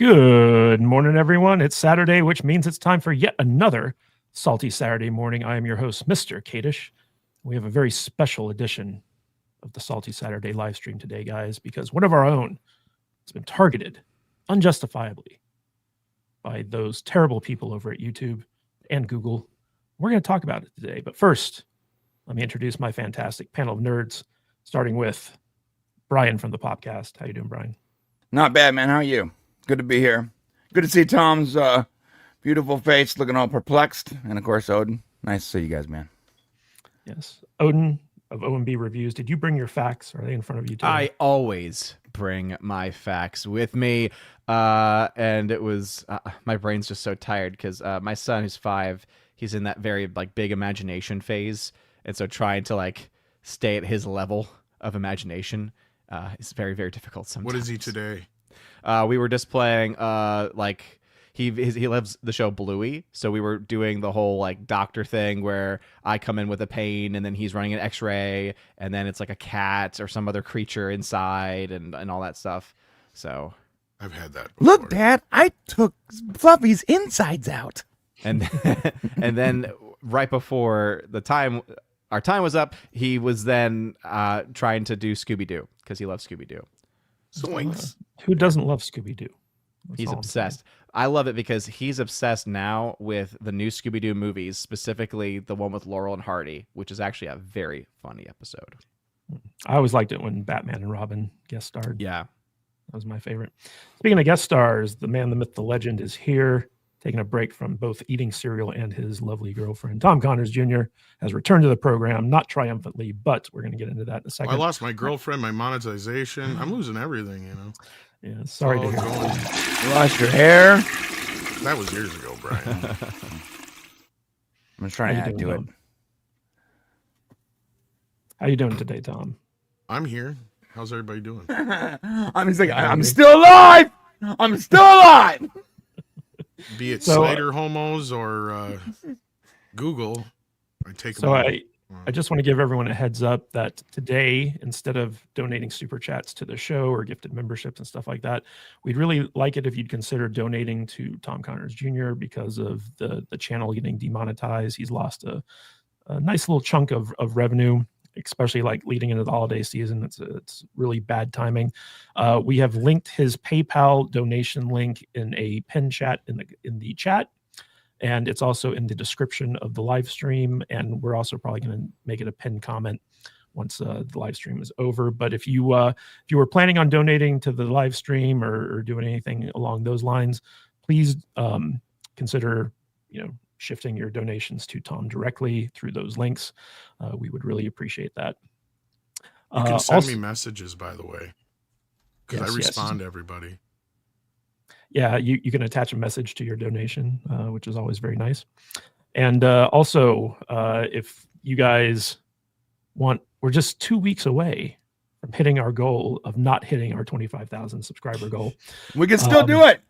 Good morning, everyone. It's Saturday, which means it's time for yet another Salty Saturday morning. I am your host, Mr. Kadish. We have a very special edition of the Salty Saturday live stream today, guys, because one of our own has been targeted unjustifiably by those terrible people over at YouTube and Google. We're going to talk about it today. But first, let me introduce my fantastic panel of nerds, starting with Brian from the Popcast. How you doing, Brian? Not bad, man. How are you? Good to be here. Good to see Tom's beautiful face looking all perplexed. And, of course, Odin. Nice to see you guys, man. Yes. Odin of OMB Reviews. Did you bring your facts? Are they in front of you today? I always bring my facts with me. And it was, my brain's just so tired because my son, who's 5, he's in that very big imagination phase. And so trying to stay at his level of imagination is very, very difficult sometimes. What is he today? We were just playing he loves the show Bluey, so we were doing the whole doctor thing where I come in with a pain and then he's running an x-ray and then it's like a cat or some other creature inside and all that stuff. So I've had that before. Look, Dad, I took Fluffy's insides out. and and then right before our time was up, he was then trying to do Scooby-Doo because he loves Scooby-Doo. Zoinks. Who doesn't love Scooby-Doo? He's obsessed. I love it because he's obsessed now with the new Scooby-Doo movies, specifically the one with Laurel and Hardy, which is actually a very funny episode. I always liked it when Batman and Robin guest starred. Yeah. That was my favorite. Speaking of guest stars, the man, the myth, the legend is here, taking a break from both eating cereal and his lovely girlfriend. Tom Connors Jr. has returned to the program, not triumphantly, but we're going to get into that in a second. I lost my girlfriend, my monetization. I'm losing everything, you know. Yeah, sorry to hear. You lost your hair. That was years ago, Brian. I'm just trying to add to it. How you doing today, Tom? I'm here. How's everybody doing? I'm still alive. I'm still alive. Be it Snyder homos or Google, I take them all. I just want to give everyone a heads up that today, instead of donating super chats to the show or gifted memberships and stuff like that, we'd really like it if you'd consider donating to Tom Connors Jr. because of the channel getting demonetized. He's lost a nice little chunk of revenue, especially leading into the holiday season. It's really bad timing. We have linked his PayPal donation link in a pinned chat in the chat. And it's also in the description of the live stream. And we're also probably going to make it a pinned comment once the live stream is over. But if you were planning on donating to the live stream or doing anything along those lines, please consider, shifting your donations to Tom directly through those links. We would really appreciate that. You can send me messages, by the way, because I respond to everybody. Yeah, you can attach a message to your donation, which is always very nice. And also, if you guys want, we're just 2 weeks away from hitting our goal of not hitting our 25,000 subscriber goal. We can still do it.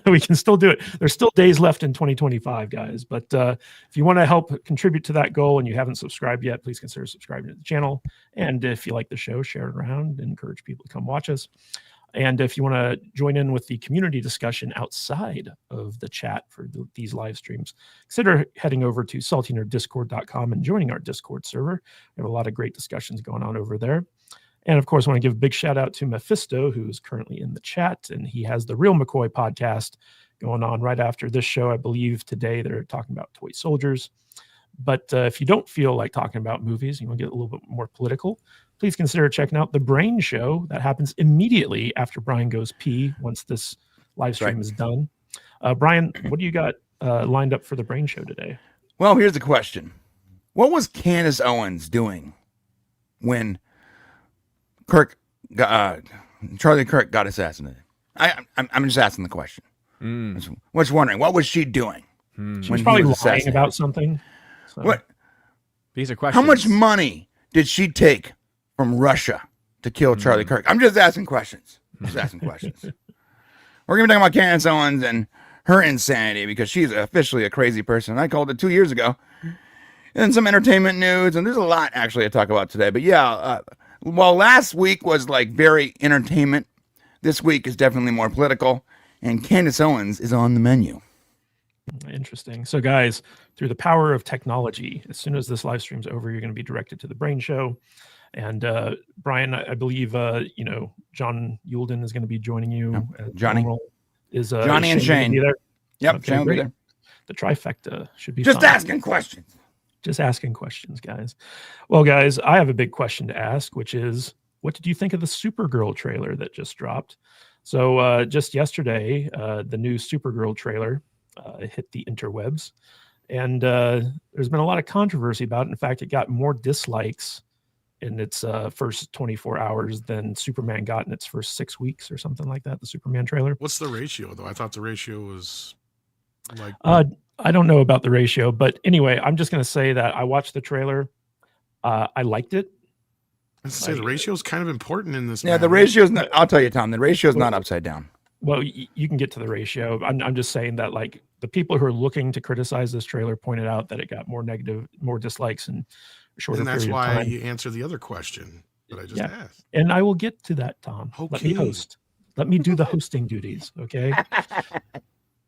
We can still do it. There's still days left in 2025, guys. But if you want to help contribute to that goal and you haven't subscribed yet, please consider subscribing to the channel. And if you like the show, share it around and encourage people to come watch us. And if you want to join in with the community discussion outside of the chat for these live streams, consider heading over to saltynerdiscord.com and joining our Discord server. We have a lot of great discussions going on over there. And of course, I want to give a big shout out to Mephisto, who's currently in the chat, and he has the Real McCoy podcast going on right after this show. I believe today they're talking about toy soldiers. But if you don't feel like talking about movies, you want to get a little bit more political, please consider checking out The Brain Show. That happens immediately after Brian goes pee once this live stream is done. Brian, what do you got lined up for The Brain Show today? Well, here's the question. What was Candace Owens doing when Charlie Kirk got assassinated? I'm just asking the question. I'm just wondering, what was she doing? She was probably lying about something. So. What? These are questions. How much money did she take from Russia to kill Charlie Kirk? I'm just asking questions. We're going to be talking about Candace Owens and her insanity because she's officially a crazy person. I called it 2 years ago. And some entertainment news, and there's a lot actually to talk about today. But yeah, while last week was very entertainment, this week is definitely more political. and Candace Owens is on the menu. Interesting. So, guys, through the power of technology, as soon as this live stream's over, you're going to be directed to the Brain Show. And Brian, I believe, John Yulden is going to be joining you. Johnny is Johnny and Shane. Be there? Yep, Okay, Shane will be great. there. The trifecta should be Just fun. asking questions. Just asking questions, guys. Well, guys, I have a big question to ask, which is, what did you think of the Supergirl trailer that just dropped? So just yesterday, the new Supergirl trailer hit the interwebs, and there's been a lot of controversy about it. In fact, it got more dislikes in its first 24 hours than Superman got in its first 6 weeks or something like that, the Superman trailer. What's the ratio, though? I thought the ratio was like... I don't know about the ratio, but anyway, I'm just going to say that I watched the trailer. I liked it. I say the ratio is kind of important in this. Yeah, the ratio is not. I'll tell you, Tom. The ratio is not upside down. Well, you can get to the ratio. I'm just saying that, like, the people who are looking to criticize this trailer pointed out that it got more dislikes in a shorter period of time. And that's why you answer the other question that I just asked. And I will get to that, Tom. Okay. Let me host. Let me do the hosting duties. Okay.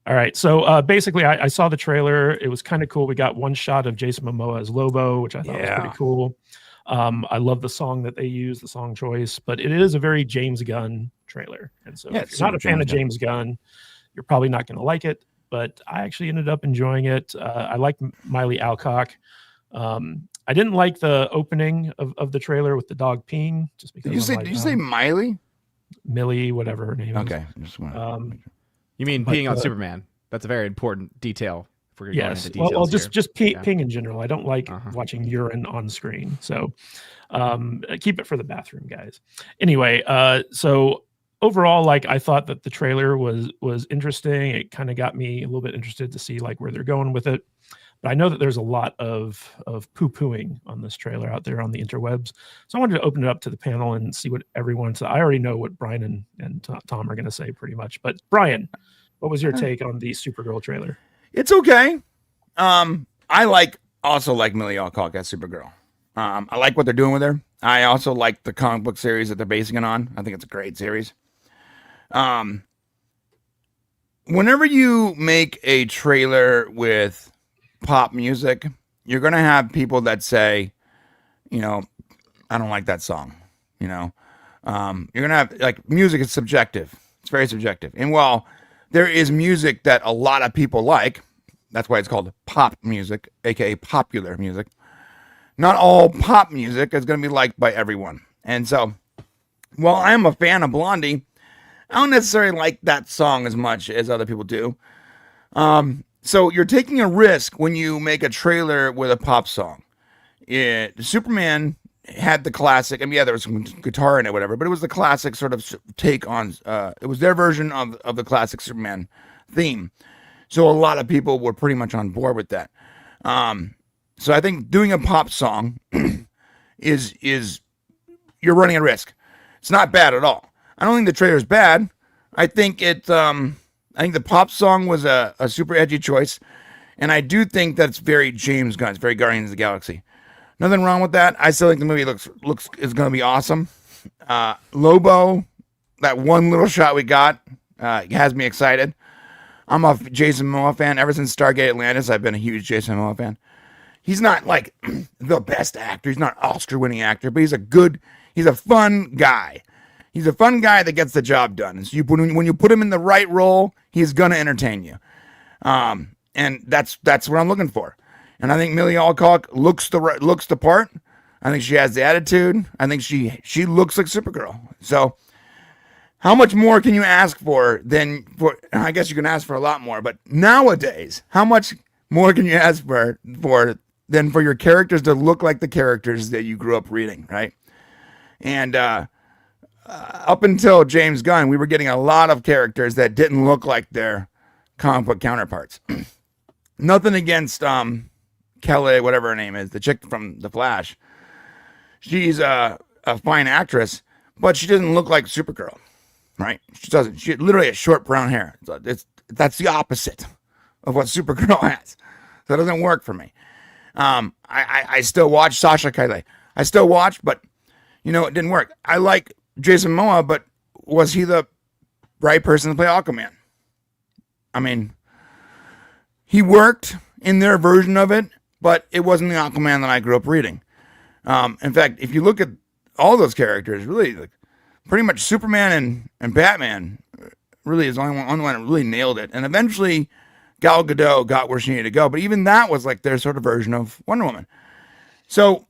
All right. So basically, I saw the trailer. It was kind of cool. We got one shot of Jason Momoa as Lobo, which I thought was pretty cool. I love the song that they use, the song choice, but it is a very James Gunn trailer. And so if you're not a fan of James Gunn, you're probably not going to like it. But I actually ended up enjoying it. I like Miley Alcock. I didn't like the opening of the trailer with the dog peeing. Just because did you say Miley? Millie, whatever her name is. Okay. You mean peeing on Superman? That's a very important detail. If we're going into details well, just peeing in general. I don't like watching urine on screen, so keep it for the bathroom, guys. Anyway, so overall, like, I thought that the trailer was interesting. It kind of got me a little bit interested to see like where they're going with it. But I know that there's a lot of poo-pooing on this trailer out there on the interwebs. So I wanted to open it up to the panel and see what everyone said. I already know what Brian and Tom are going to say pretty much. But Brian, what was your take on the Supergirl trailer? It's okay. I also like Millie Alcock as Supergirl. I like what they're doing with her. I also like the comic book series that they're basing it on. I think it's a great series. Whenever you make a trailer with pop music, you're going to have people that say, I don't like that song. You're going to have, like, music is subjective. It's very subjective. And while there is music that a lot of people like, that's why it's called pop music, aka popular music. Not all pop music is going to be liked by everyone. And so, while I'm a fan of Blondie, I don't necessarily like that song as much as other people do. So you're taking a risk when you make a trailer with a pop song. Superman had the classic, there was some guitar in it, whatever, but it was the classic sort of take on, it was their version of the classic Superman theme. So a lot of people were pretty much on board with that. So I think doing a pop song is you're running a risk. It's not bad at all. I don't think the trailer is bad. I think I think the pop song was a super edgy choice, and I do think that's very James Gunn. It's very Guardians of the Galaxy. Nothing wrong with that. I still think the movie looks is going to be awesome. Lobo, that one little shot we got, has me excited. I'm a Jason Momoa fan. Ever since Stargate Atlantis, I've been a huge Jason Momoa fan. He's not like the best actor. He's not an Oscar-winning actor, but he's a fun guy. He's a fun guy that gets the job done. And so when you put him in the right role, he's going to entertain you. And that's what I'm looking for. And I think Millie Alcock looks the part. I think she has the attitude. I think she looks like Supergirl. So how much more can you ask for I guess you can ask for a lot more, but nowadays, how much more can you ask for than for your characters to look like the characters that you grew up reading, right? And up until James Gunn, we were getting a lot of characters that didn't look like their comic book counterparts. Nothing against Kelly, whatever her name is, the chick from The Flash. She's a fine actress, but she doesn't look like Supergirl, right? She doesn't. She literally has short brown hair. That's the opposite of what Supergirl has. So it doesn't work for me. I still watch Sasha Calle. I still watch, but it didn't work. I like Jason Momoa, but was he the right person to play Aquaman? I mean, he worked in their version of it, but it wasn't the Aquaman that I grew up reading. In fact, if you look at all those characters, really, like, pretty much Superman and Batman really is the only one that really nailed it. And eventually Gal Gadot got where she needed to go. But even that was like their sort of version of Wonder Woman. So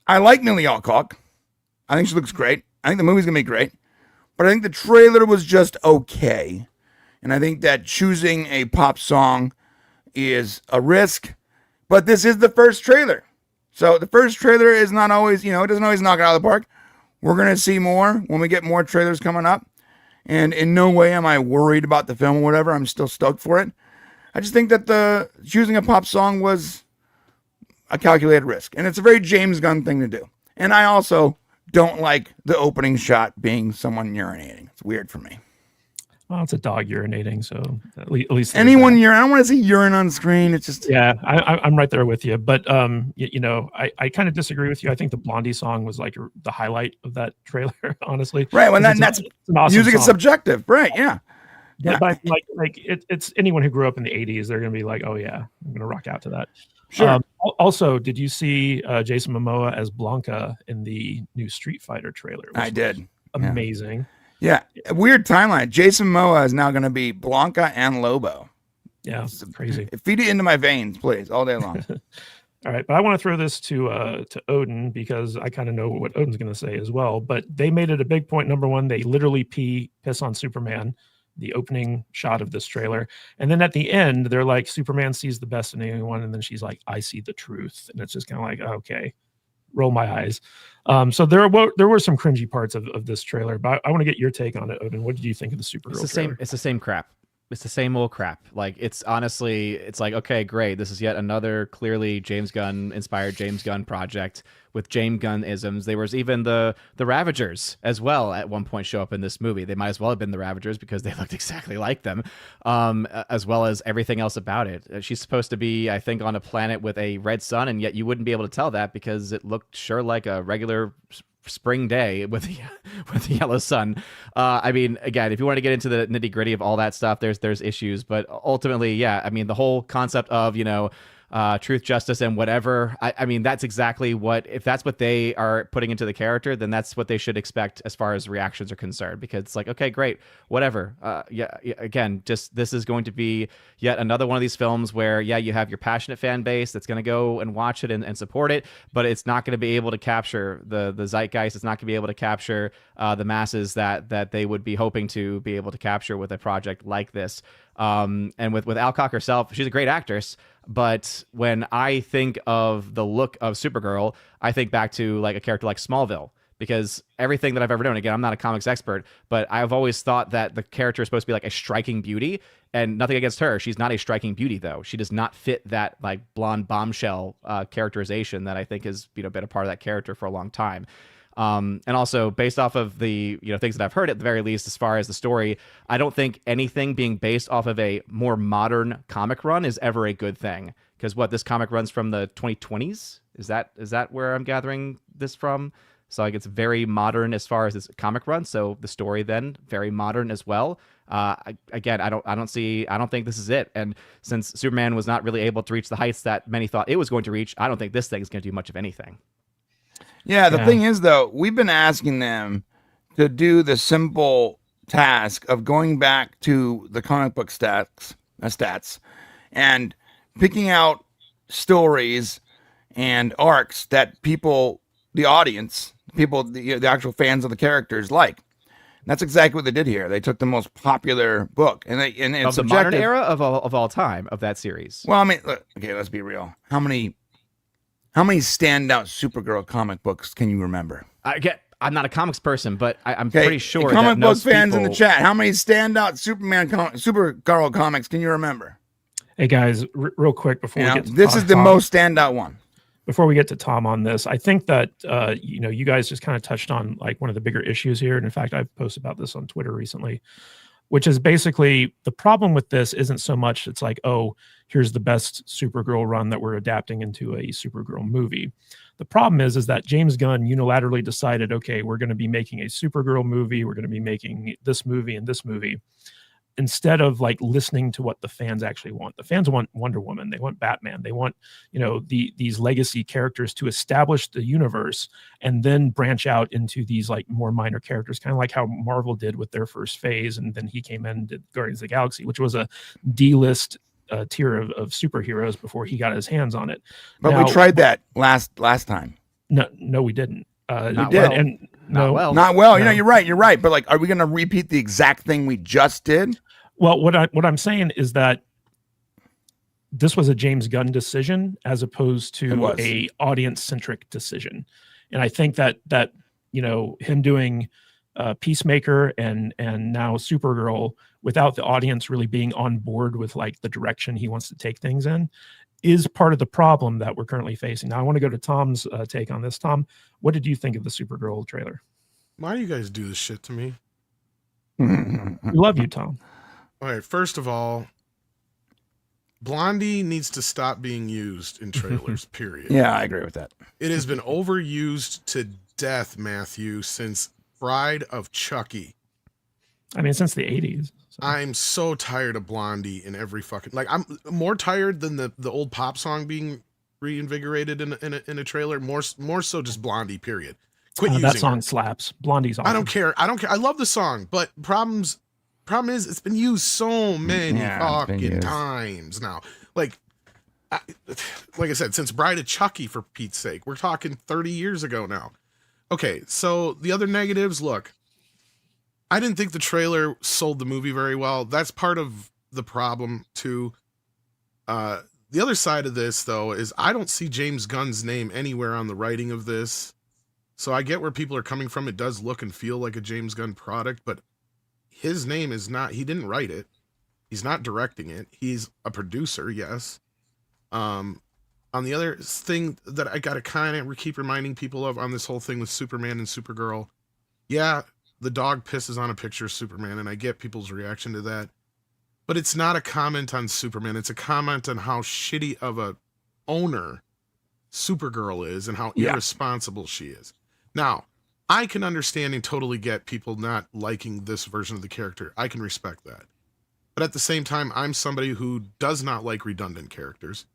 I like Millie Alcock. I think she looks great. I think the movie's going to be great. But I think the trailer was just okay. And I think that choosing a pop song is a risk. But this is the first trailer. So the first trailer is not always, it doesn't always knock it out of the park. We're going to see more when we get more trailers coming up. And in no way am I worried about the film or whatever. I'm still stoked for it. I just think that the choosing a pop song was a calculated risk. And it's a very James Gunn thing to do. And I also don't like the opening shot being someone urinating. It's weird for me. Well, it's a dog urinating, so at least anyone urine. I don't want to see urine on screen. It's just I'm right there with you. But I kind of disagree with you. I think the Blondie song was like the highlight of that trailer, honestly. Right. Well, that's an awesome music song. is subjective. Right. Yeah. Yeah. But it's anyone who grew up in the 80s, thgoing to be like, oh yeah, I'm going to rock out to that. Sure. Also, did you see Jason Momoa as Blanca in the new Street Fighter trailer? I did. Amazing. Yeah, a weird timeline. Jason Momoa is now going to be Blanca and Lobo. Yeah, it's crazy. Feed it into my veins, please, all day long. All right, but I want to throw this to Odin because I kind of know what Odin's going to say as well. But they made it a big point. Number one, they literally piss on Superman, the opening shot of this trailer, and then at the end, they're like, Superman sees the best in anyone, and then she's like, I see the truth, and it's just kind of like, okay. Roll my eyes. So there were some cringy parts of this trailer, but I want to get your take on it, Odin. What did you think of the Supergirl trailer? It's the same crap. It's the same old crap. Like, it's honestly, it's like, okay, great. This is yet another clearly James Gunn inspired James Gunn project with James Gunn isms. There was even the Ravagers as well at one point show up in this movie. They might as well have been the Ravagers because they looked exactly like them, as well as everything else about it. She's supposed to be, I think, on a planet with a red sun, and yet you wouldn't be able to tell that because it looked sure like a regular spring day with the yellow sun. I mean, again, if you want to get into the nitty gritty of all that stuff, there's issues, but ultimately, yeah, I mean, the whole concept of, truth, justice, and whatever. I mean, that's exactly if that's what they are putting into the character, then that's what they should expect as far as reactions are concerned, because it's like, okay, great, whatever. Again, just this is going to be yet another one of these films where, you have your passionate fan base that's going to go and watch it and support it, but it's not going to be able to capture the zeitgeist. It's not going to be able to capture the masses that they would be hoping to be able to capture with a project like this. And with Alcock herself, she's a great actress, but when I think of the look of Supergirl, I think back to like a character like Smallville, because everything that I've ever done, again, I'm not a comics expert, but I've always thought that the character is supposed to be like a striking beauty, and nothing against her. She's not a striking beauty, though. She does not fit that like blonde bombshell characterization that I think has been a part of that character for a long time. And also based off of the things that I've heard, at the very least, as far as the story, I don't think anything being based off of a more modern comic run is ever a good thing. Because this comic runs from the 2020s? Is that where I'm gathering this from? So like it's very modern as far as this comic run. So the story then very modern as well. Again, I don't think this is it. And since Superman was not really able to reach the heights that many thought it was going to reach, I don't think this thing is going to do much of anything. Yeah, the thing is, though, we've been asking them to do the simple task of going back to the comic book stats and picking out stories and arcs that people, the audience, the actual fans of the characters like. And that's exactly what they did here. They took the most popular book and it's of the modern era of all time of that series. Well, I mean, look, okay, let's be real. How many standout Supergirl comic books can you remember? I'm not a comics person, but I'm pretty sure comic that book fans in the chat, how many standout Supergirl comics can you remember? Hey guys, real quick before we get to this is the most standout one. Before we get to Tom on this, I think that you guys just kind of touched on like one of the bigger issues here, and in fact, I've posted about this on Twitter recently, which is basically the problem with this isn't so much it's like, oh, here's the best Supergirl run that we're adapting into a Supergirl movie. The problem is that James Gunn unilaterally decided, okay, we're going to be making a Supergirl movie, we're going to be making this movie and this movie. instead of like listening to what the fans actually want. The fans want Wonder Woman, they want Batman, they want, you know, these legacy characters to establish the universe and then branch out into these like more minor characters, kind of like how Marvel did with their first phase, and then he came in and did Guardians of the Galaxy, which was a D-list tier of superheroes before he got his hands on it. But now, we tried that last time. No, we didn't. Not well. And Not no, well. Not well. You No. know, you're right. But like, are we going to repeat the exact thing we just did? Well, what I'm saying is that this was a James Gunn decision as opposed to a audience centric decision, and I think that you know, him doing Peacemaker and now Supergirl without the audience really being on board with like the direction he wants to take things in is part of the problem that we're currently facing. Now I want to go to Tom's take on this. Tom, what did you think of the Supergirl trailer? Why do you guys do this shit to me? We love you, Tom. All right, first of all, Blondie needs to stop being used in trailers, period. Yeah, I agree with that. It has been overused to death, Matthew, since Bride of Chucky. I mean, since the 80s. So. I'm so tired of Blondie in every fucking... Like, I'm more tired than the old pop song being reinvigorated in a trailer. More so just Blondie, period. Quit using that song her. Slaps. Blondie's awesome. I don't care. I love the song, but problem is it's been used so many fucking times now. Like I said, since Bride of Chucky, for Pete's sake. We're talking 30 years ago now. Okay, so the other negatives, look, I didn't think the trailer sold the movie very well. That's part of the problem, too. The other side of this, though, is I don't see James Gunn's name anywhere on the writing of this. So I get where people are coming from. It does look and feel like a James Gunn product, but his name is not, he didn't write it. He's not directing it. He's a producer, yes. On the other thing that I got to kind of keep reminding people of on this whole thing with Superman and Supergirl, yeah, the dog pisses on a picture of Superman, and I get people's reaction to that. But it's not a comment on Superman. It's a comment on how shitty of a owner Supergirl is and how irresponsible she is. Now, I can understand and totally get people not liking this version of the character. I can respect that. But at the same time, I'm somebody who does not like redundant characters.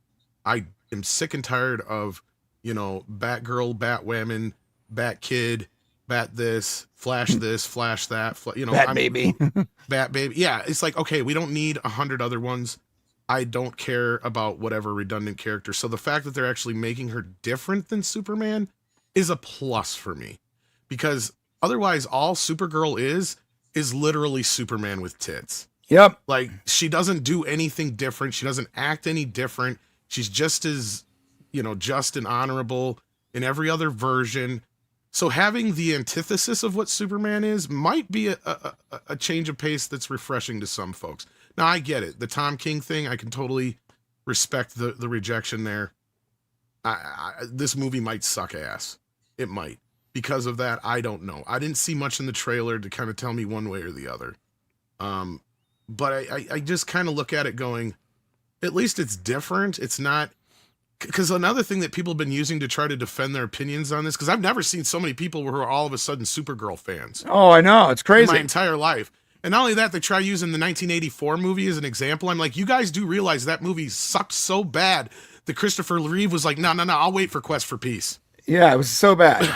I am sick and tired of, you know, Batgirl, Batwoman, Batkid, Bat this, Flash that, you know, Bat Baby. Bat Baby. Yeah, it's like, okay, we don't need 100 other ones. I don't care about whatever redundant character. So the fact that they're actually making her different than Superman is a plus for me. Because otherwise, all Supergirl is literally Superman with tits. Yep. Like, she doesn't do anything different. She doesn't act any different. She's just as, you know, just and honorable in every other version. So having the antithesis of what Superman is might be a change of pace that's refreshing to some folks. Now, I get it. The Tom King thing, I can totally respect the rejection there. This movie might suck ass. It might. Because of that, I don't know. I didn't see much in the trailer to kind of tell me one way or the other. But I just kind of look at it going, at least it's different. It's not... Because another thing that people have been using to try to defend their opinions on this, because I've never seen so many people who are all of a sudden Supergirl fans. Oh, I know. It's crazy. My entire life. And not only that, they try using the 1984 movie as an example. I'm like, you guys do realize that movie sucked so bad that Christopher Reeve was like, no, I'll wait for Quest for Peace. Yeah, it was so bad.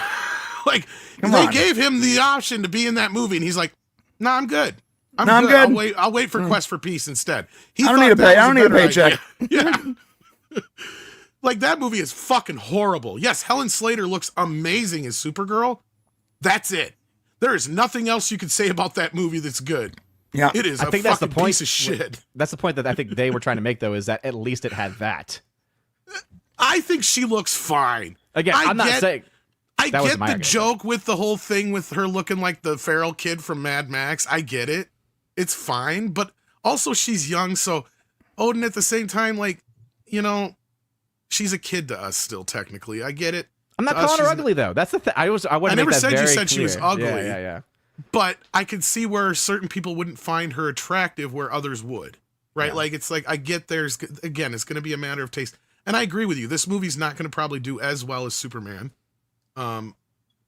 Like, Come they on. gave him the option to be in that movie, and he's like, no, I'm good. I'm good. I'll wait for Quest for Peace instead. I don't need a pay. I don't need a paycheck. Yeah. Like, that movie is fucking horrible. Yes, Helen Slater looks amazing as Supergirl. That's it. There is nothing else you could say about that movie that's good. Yeah. It is I think that's the point. piece of shit. That's the point that I think they were trying to make, though, is that at least it had that. I think she looks fine. Again, I'm not saying... I That was get my the argument. joke with the whole thing with her looking like the feral kid from Mad Max. I get it. It's fine. But also she's young, so Odin at the same time, like, you know, she's a kid to us still, technically. I get it. I'm not To us, calling her she's ugly, though. That's the thing. I want to make never that said you very said she was clear. ugly. Yeah. But I could see where certain people wouldn't find her attractive where others would. Right? Yeah. Like, it's like, I get there's, again, it's going to be a matter of taste. And I agree with you. This movie's not going to probably do as well as Superman.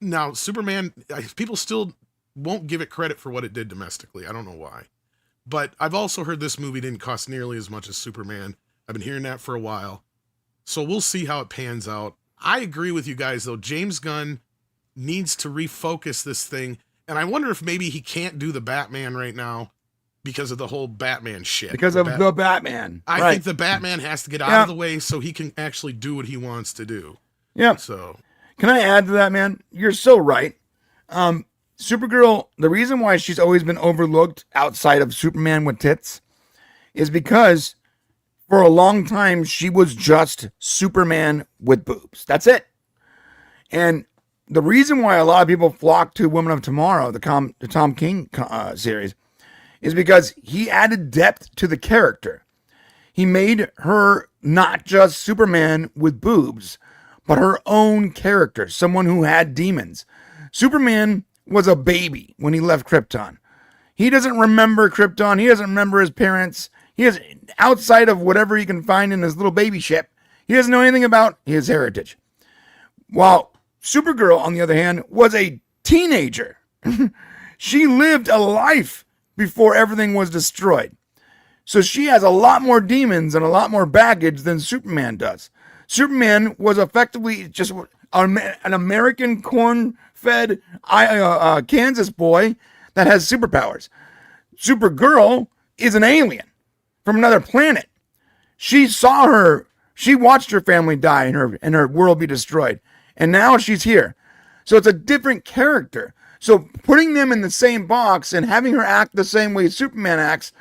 Now, Superman, people still won't give it credit for what it did domestically. I don't know why. But I've also heard this movie didn't cost nearly as much as Superman. I've been hearing that for a while. So we'll see how it pans out. I agree with you guys, though. James Gunn needs to refocus this thing. And I wonder if maybe he can't do the Batman right now because of the whole Batman shit. Because of the Batman. I think the Batman has to get out of the way so he can actually do what he wants to do. Yeah. So can I add to that, man? You're so right. Supergirl, the reason why she's always been overlooked outside of Superman with tits is because for a long time she was just Superman with boobs. That's it. And the reason why a lot of people flock to Women of Tomorrow, the Tom King series, is because he added depth to the character. He made her not just Superman with boobs, but her own character, someone who had demons. Superman was a baby when he left Krypton. He doesn't remember Krypton. He doesn't remember his parents. He is outside of whatever he can find in his little baby ship. He doesn't know anything about his heritage. While Supergirl, on the other hand, was a teenager. She lived a life before everything was destroyed. So she has a lot more demons and a lot more baggage than Superman does. Superman was effectively just an American corn-fed Kansas boy that has superpowers. Supergirl is an alien from another planet. She watched her family die and her world be destroyed. And now she's here. So it's a different character. So putting them in the same box and having her act the same way Superman acts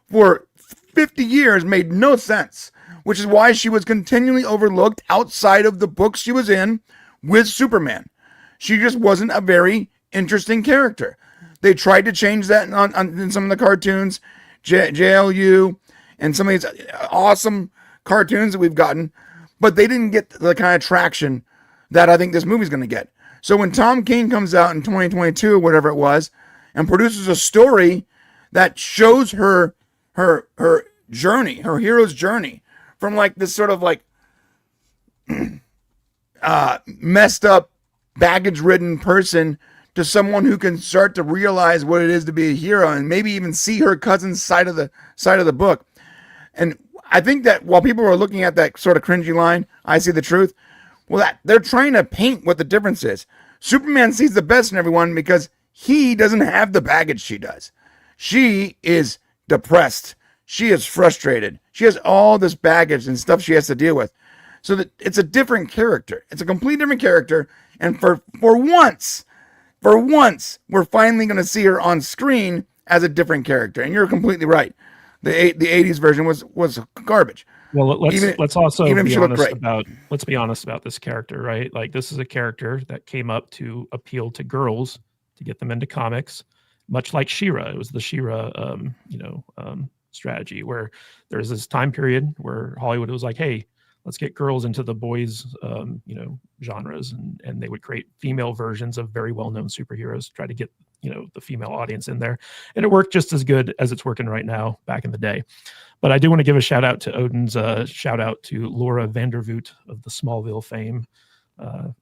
for 50 years made no sense, which is why she was continually overlooked outside of the books she was in with Superman. She just wasn't a very interesting character. They tried to change that in some of the cartoons, JLU, and some of these awesome cartoons that we've gotten, but they didn't get the kind of traction that I think this movie's going to get. So when Tom King comes out in 2022 or whatever it was and produces a story that shows her journey, her hero's journey from like this sort of like messed up, baggage-ridden person to someone who can start to realize what it is to be a hero and maybe even see her cousin's side of the book. And I think that while people are looking at that sort of cringy line, I see the truth. Well, they're trying to paint what the difference is. Superman sees the best in everyone because he doesn't have the baggage she does. She is depressed. She is frustrated. She has all this baggage and stuff she has to deal with. So that it's a different character. It's a completely different character. And for once, we're finally going to see her on screen as a different character. And you're completely right. The 80s version was garbage. Well, let's also even be honest about this character, right? Like, this is a character that came up to appeal to girls to get them into comics, much like She-Ra. It was the She-Ra, strategy where there's this time period where Hollywood was like, hey, let's get girls into the boys, genres, and they would create female versions of very well-known superheroes, try to get the female audience in there, and it worked just as good as it's working right now back in the day. But I do want to give a shout out to Odin's shout out to Laura Vandervoot of the Smallville fame.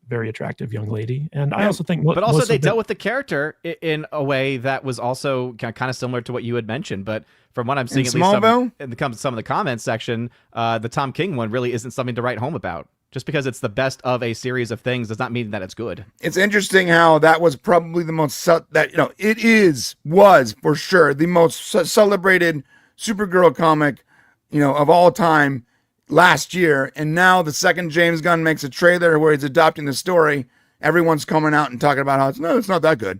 Very attractive young lady. And I also think, but also they dealt with the character in a way that was also kind of similar to what you had mentioned. But from what I'm seeing, at least some of the comments section, the Tom King one really isn't something to write home about. Just because it's the best of a series of things does not mean that it's good. It's interesting how that was probably the most was for sure the most celebrated Supergirl comic, of all time last year. And now the second James Gunn makes a trailer where he's adopting the story, everyone's coming out and talking about how it's not that good.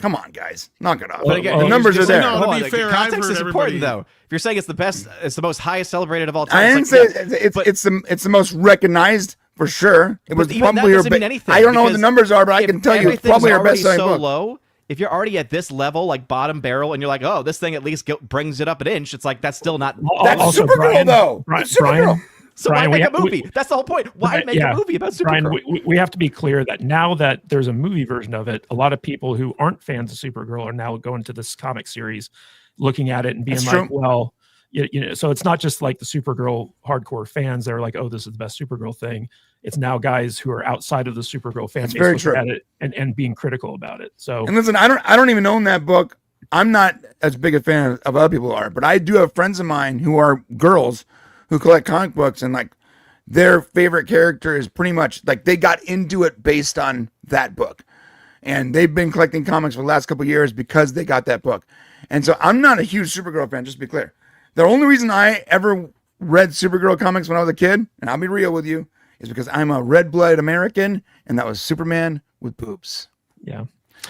Come on, guys, knock it off. But again, the numbers are there. No, to be fair, context is important, though. If you're saying it's the best, it's the most highest celebrated of all time. I didn't say it's the most recognized for sure. It was probably her best. I don't know what the numbers are, but I can tell you it's probably her best-selling book. Low, if you're already at this level, like bottom barrel, and you're like, oh, this thing at least brings it up an inch, it's like that's still not. That's also, Supergirl, though. Supergirl. So Brian, why make a movie? That's the whole point. Why make a movie about Supergirl? Brian, we have to be clear that now that there's a movie version of it, a lot of people who aren't fans of Supergirl are now going to this comic series, looking at it and being well, so it's not just like the Supergirl hardcore fans. They're like, oh, this is the best Supergirl thing. It's now guys who are outside of the Supergirl fan base looking at it and being critical about it. So, and listen, I don't even own that book, I'm not as big a fan of other people are, but I do have friends of mine who are girls who collect comic books, and like their favorite character is pretty much like they got into it based on that book. And they've been collecting comics for the last couple of years because they got that book. And so I'm not a huge Supergirl fan, just to be clear. The only reason I ever read Supergirl comics when I was a kid, and I'll be real with you, is because I'm a red-blooded American, and that was Superman with boobs. Yeah.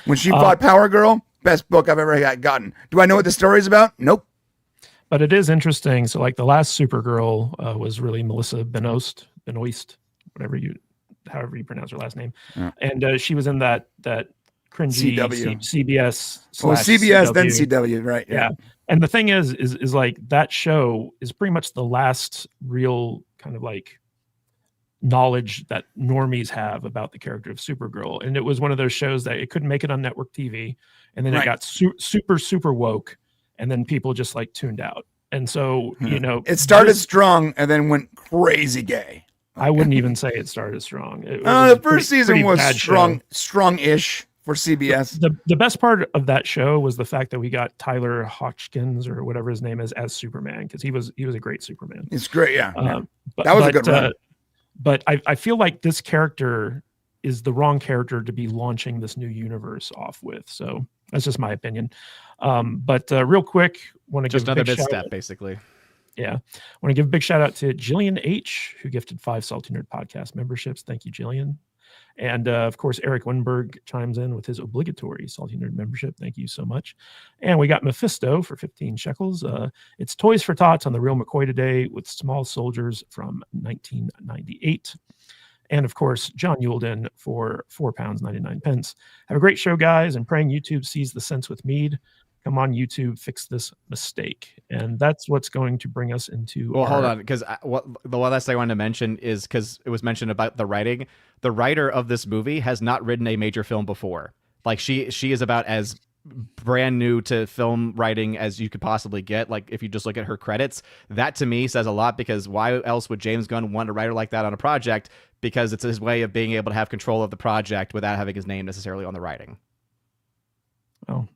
When she fought Power Girl, best book I've ever gotten. Do I know what the story's about? Nope. But it is interesting. So like the last Supergirl was really Melissa Benoist, however you pronounce her last name. Yeah. And she was in that cringy CW. CBS. Well, CBS, CW. then CW, right? Yeah. And the thing is like that show is pretty much the last real kind of like knowledge that normies have about the character of Supergirl. And it was one of those shows that it couldn't make it on network TV. And then it got super woke. And then people just like tuned out. And so, you know, it started strong and then went crazy gay. I wouldn't even say it started strong. The first season was strong, strong-ish for CBS. The best part of that show was the fact that we got Tyler Hotchkins or whatever his name is as Superman, because he was a great Superman. It's great, yeah. But that was a good run. But I feel like this character is the wrong character to be launching this new universe off with. So that's just my opinion. But real quick, want to give another misstep, basically. Yeah. Want to give a big shout out to Jillian H, who gifted 5 Salty Nerd Podcast memberships. Thank you, Jillian. And of course, Eric Winberg chimes in with his obligatory Salty Nerd membership. Thank you so much. And we got Mephisto for 15 shekels. It's Toys for Tots on the Real McCoy today with Small Soldiers from 1998. And of course, John Yulden for £4.99. Have a great show, guys, and praying YouTube sees the sense with MEAD. Come on, YouTube, fix this mistake. And that's what's going to bring us into. Well, hold on, because the one last thing I wanted to mention is because it was mentioned about the writing. The writer of this movie has not written a major film before. Like she is about as brand new to film writing as you could possibly get. Like if you just look at her credits, that to me says a lot, because why else would James Gunn want a writer like that on a project? Because it's his way of being able to have control of the project without having his name necessarily on the writing. Oh.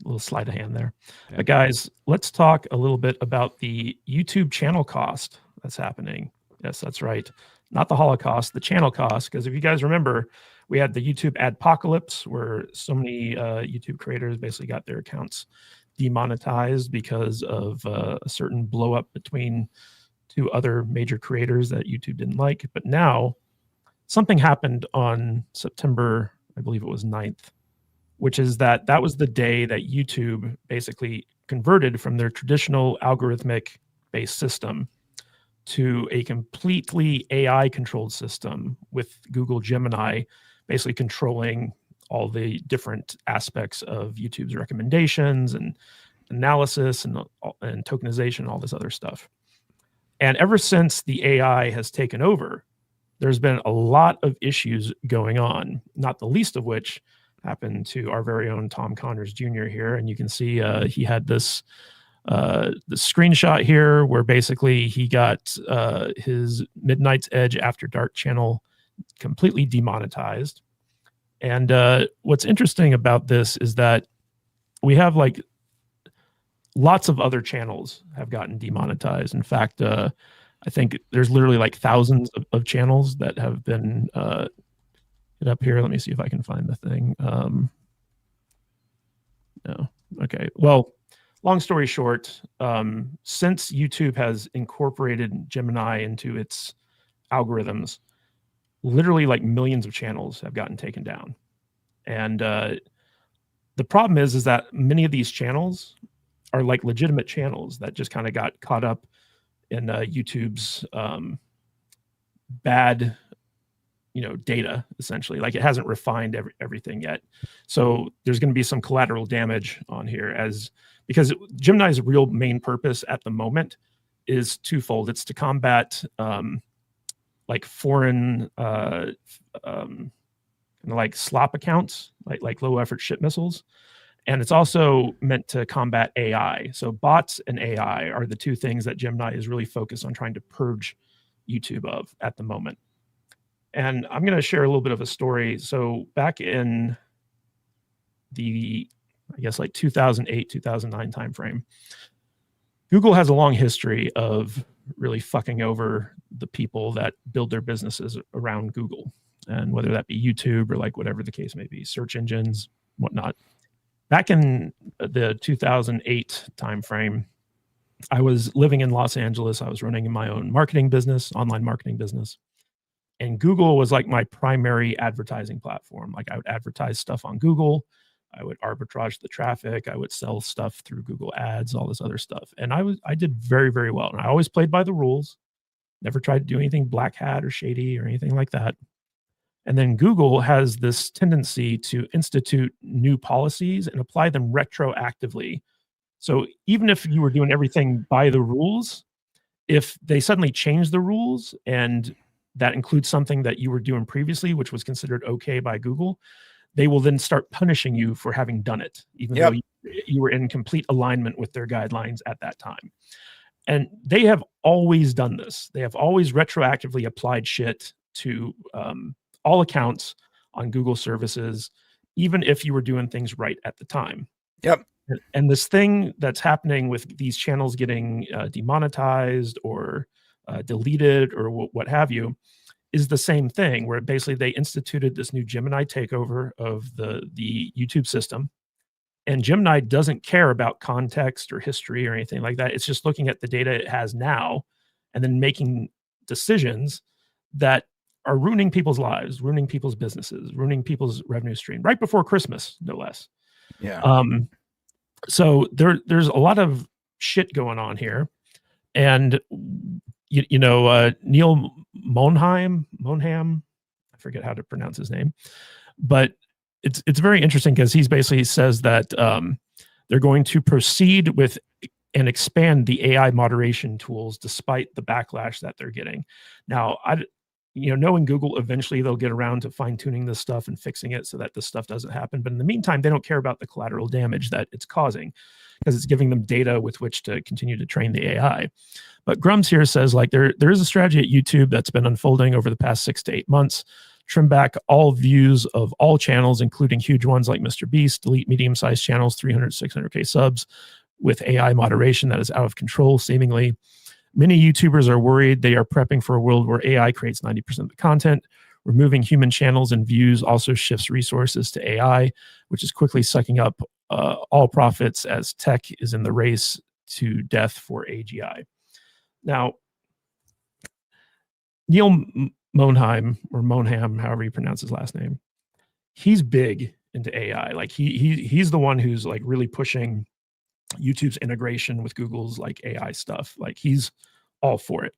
A little sleight of hand there. Yeah. But guys, let's talk a little bit about the YouTube channel cost that's happening. Yes, that's right. Not the Holocaust, the channel cost. Because if you guys remember, we had the YouTube adpocalypse where so many YouTube creators basically got their accounts demonetized because of a certain blow up between 2 other major creators that YouTube didn't like. But now something happened on September, I believe it was 9th. Which is that was the day that YouTube basically converted from their traditional algorithmic based system to a completely AI controlled system with Google Gemini basically controlling all the different aspects of YouTube's recommendations and analysis and tokenization and all this other stuff. And ever since the AI has taken over, there's been a lot of issues going on, not the least of which happened to our very own Tom Connors Jr. here. And you can see he had this the screenshot here where basically he got his Midnight's Edge After Dark channel completely demonetized. And what's interesting about this is that we have like lots of other channels have gotten demonetized. In fact, I think there's literally like thousands of channels that have been get up here. Let me see if I can find the thing. No. Okay. Well, long story short, since YouTube has incorporated Gemini into its algorithms, literally like millions of channels have gotten taken down. And the problem is that many of these channels are like legitimate channels that just kind of got caught up in YouTube's bad data, essentially. Like it hasn't refined everything yet. So there's going to be some collateral damage on here because Gemini's real main purpose at the moment is twofold. It's to combat like foreign like slop accounts, like low effort ship missiles. And it's also meant to combat AI. So bots and AI are the 2 things that Gemini is really focused on trying to purge YouTube of at the moment. And I'm going to share a little bit of a story. So back in the I guess like 2008, 2009 timeframe. Google has a long history of really fucking over the people that build their businesses around Google, and whether that be YouTube or like whatever the case may be, search engines, whatnot. Back in the 2008 timeframe, I was living in Los Angeles. I was running my own marketing business, online marketing business. And Google was like my primary advertising platform. Like I would advertise stuff on Google. I would arbitrage the traffic. I would sell stuff through Google Ads, all this other stuff. And I did very, very well. And I always played by the rules, never tried to do anything black hat or shady or anything like that. And then Google has this tendency to institute new policies and apply them retroactively. So even if you were doing everything by the rules, if they suddenly change the rules and that includes something that you were doing previously, which was considered okay by Google, they will then start punishing you for having done it, even though you were in complete alignment with their guidelines at that time. And they have always done this. They have always retroactively applied shit to all accounts on Google services, even if you were doing things right at the time. Yep. And this thing that's happening with these channels getting demonetized or deleted or what have you is the same thing, where basically they instituted this new Gemini takeover of the YouTube system. And Gemini doesn't care about context or history or anything like that. It's just looking at the data it has now and then making decisions that are ruining people's lives, ruining people's businesses, ruining people's revenue stream right before Christmas, no less. Yeah. So there's a lot of shit going on here. And Neil Monham, I forget how to pronounce his name, but it's very interesting because he basically says that they're going to proceed with and expand the AI moderation tools despite the backlash that they're getting. Now, knowing Google, eventually they'll get around to fine tuning this stuff and fixing it so that this stuff doesn't happen. But in the meantime, they don't care about the collateral damage that it's causing because it's giving them data with which to continue to train the AI. But Grums here says like there is a strategy at YouTube that's been unfolding over the past 6 to 8 months. Trim back all views of all channels, including huge ones like Mr. Beast, delete medium-sized channels, 300, 600K subs with AI moderation that is out of control, seemingly. Many YouTubers are worried they are prepping for a world where AI creates 90% of the content. Removing human channels and views also shifts resources to AI, which is quickly sucking up all profits as tech is in the race to death for AGI. Now, Neil Monham, however you pronounce his last name, he's big into AI. Like he's the one who's like really pushing YouTube's integration with Google's like AI stuff. Like he's all for it,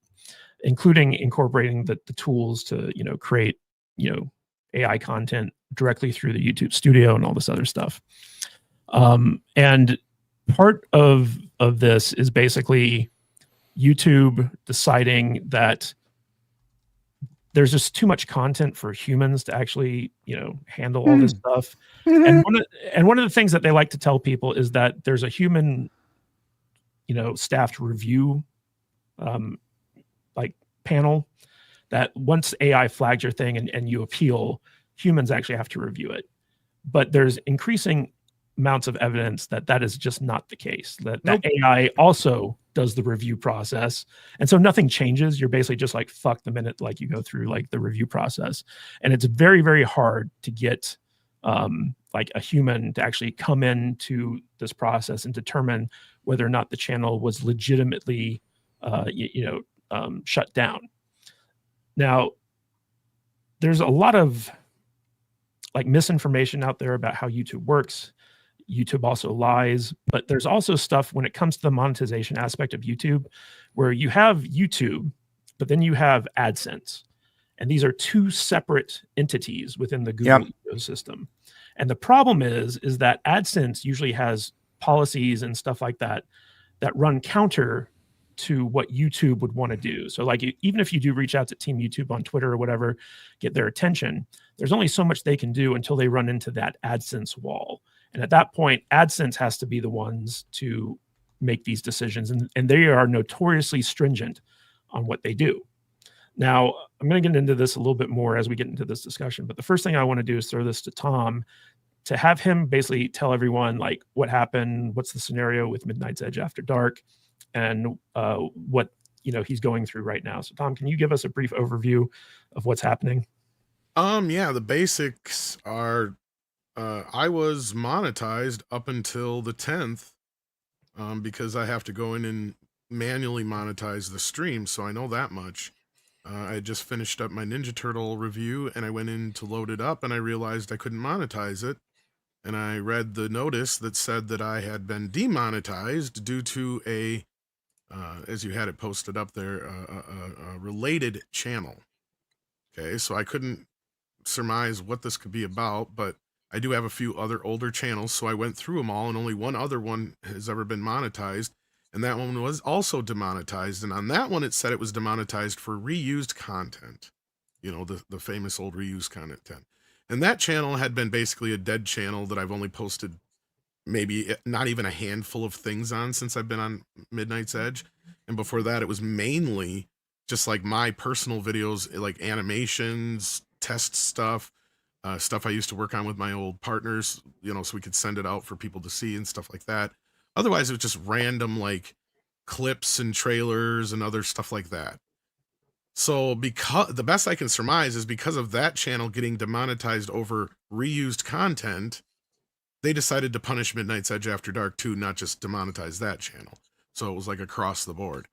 including incorporating the tools to create AI content directly through the YouTube studio and all this other stuff. And part of this is basically YouTube deciding that there's just too much content for humans to actually, handle all this stuff. And one of the things that they like to tell people is that there's a human, staffed review, like panel that once AI flags your thing and you appeal, humans actually have to review it. But there's increasing amounts of evidence that is just not the case, that AI also does the review process. And so nothing changes. You're basically just like, fuck the minute, like you go through like the review process. And it's very, very hard to get like a human to actually come into this process and determine whether or not the channel was legitimately, shut down. Now, there's a lot of like misinformation out there about how YouTube works. YouTube also lies, but there's also stuff when it comes to the monetization aspect of YouTube where you have YouTube, but then you have AdSense. And these are two separate entities within the Google ecosystem. And the problem is that AdSense usually has policies and stuff like that run counter to what YouTube would want to do. So like even if you do reach out to Team YouTube on Twitter or whatever, get their attention, there's only so much they can do until they run into that AdSense wall. And at that point, AdSense has to be the ones to make these decisions. And they are notoriously stringent on what they do. Now, I'm going to get into this a little bit more as we get into this discussion. But the first thing I want to do is throw this to Tom to have him basically tell everyone like what happened, what's the scenario with Midnight's Edge After Dark, and what he's going through right now. So Tom, can you give us a brief overview of what's happening? Yeah, the basics are I was monetized up until the 10th because I have to go in and manually monetize the stream, so I know that much. I just finished up my Ninja Turtle review, and I went in to load it up, and I realized I couldn't monetize it. And I read the notice that said that I had been demonetized due to a, as you had it posted up there, a related channel. Okay, so I couldn't surmise what this could be about, but I do have a few other older channels, so I went through them all, and only one other one has ever been monetized, and that one was also demonetized. And on that one, it said it was demonetized for reused content, the famous old reused content. And that channel had been basically a dead channel that I've only posted maybe not even a handful of things on since I've been on Midnight's Edge. And before that, it was mainly just like my personal videos, like animations, test stuff, stuff I used to work on with my old partners, so we could send it out for people to see and stuff like that. Otherwise, it was just random like clips and trailers and other stuff like that. So because the best I can surmise is because of that channel getting demonetized over reused content, they decided to punish Midnight's Edge After Dark too, not just demonetize that channel. So it was like across the board.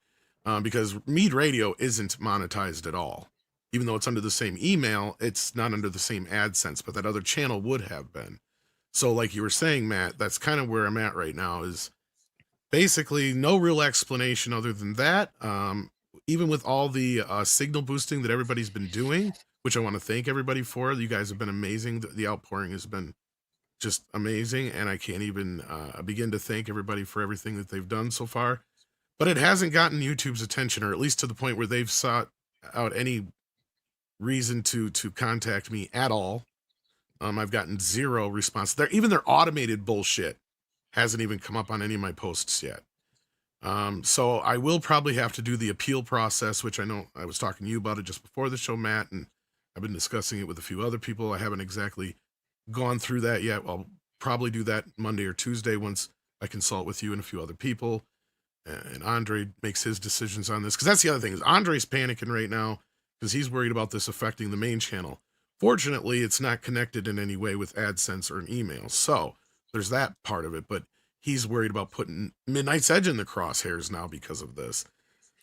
Because MEAD Radio isn't monetized at all. Even though it's under the same email, it's not under the same AdSense, but that other channel would have been. So like you were saying, Matt, that's kind of where I'm at right now, is basically no real explanation other than that. Even with all the signal boosting that everybody's been doing, which I want to thank everybody for. You guys have been amazing. The outpouring has been just amazing, and I can't even begin to thank everybody for everything that they've done so far. But it hasn't gotten YouTube's attention, or at least to the point where they've sought out any reason to contact me at all. I've gotten zero response. Even their automated bullshit hasn't even come up on any of my posts yet. So I will probably have to do the appeal process, which I know I was talking to you about it just before the show, Matt, and I've been discussing it with a few other people. I haven't exactly gone through that yet. I'll probably do that Monday or Tuesday once I consult with you and a few other people. And Andre makes his decisions on this, because that's the other thing, is Andre's panicking right now because he's worried about this affecting the main channel. Fortunately, it's not connected in any way with AdSense or an email, so there's that part of it, but he's worried about putting Midnight's Edge in the crosshairs now because of this.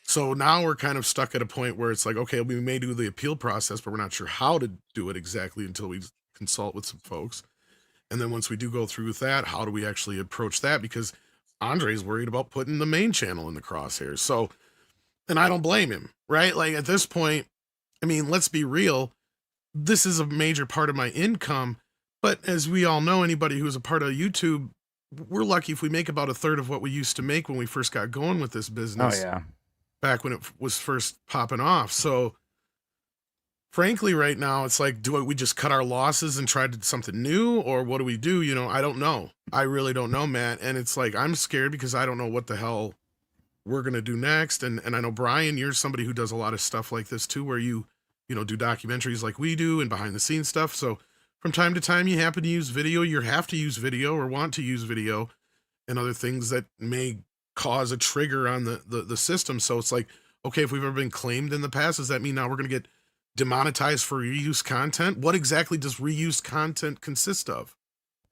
So now we're kind of stuck at a point where it's like, okay, we may do the appeal process, but we're not sure how to do it exactly until we consult with some folks. And then once we do go through with that, how do we actually approach that? Because Andre's worried about putting the main channel in the crosshairs. So, and I don't blame him, right? Like at this point, I mean, let's be real. This is a major part of my income. But as we all know, anybody who's a part of YouTube, we're lucky if we make about a third of what we used to make when we first got going with this business. Oh, yeah. Back when it was first popping off. So frankly, right now, it's like, do we just cut our losses and try to do something new, or what do we do? I don't know. I really don't know, Matt. And it's like, I'm scared because I don't know what the hell we're going to do next. And I know, Brian, you're somebody who does a lot of stuff like this too, where you do documentaries like we do and behind the scenes stuff. So from time to time, you happen to use video, you have to use video or want to use video and other things that may cause a trigger on the system. So it's like, okay, if we've ever been claimed in the past, does that mean now we're going to get demonetized for reused content? What exactly does reused content consist of?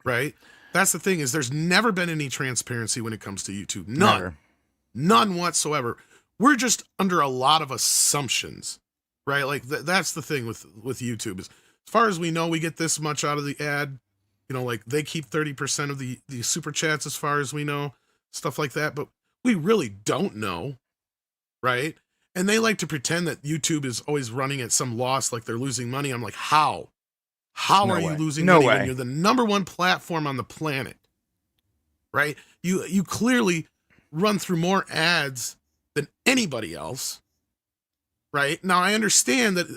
Right? That's the thing, is there's never been any transparency when it comes to YouTube. None whatsoever. We're just under a lot of assumptions, right? Like that's the thing with YouTube, is as far as we know, we get this much out of the ad, like they keep 30% of the super chats as far as we know, stuff like that, but we really don't know, right? And they like to pretend that YouTube is always running at some loss, like they're losing money. I'm like, how? How are you losing money when you're the number one platform on the planet, right? You clearly run through more ads than anybody else, right? Now, I understand that,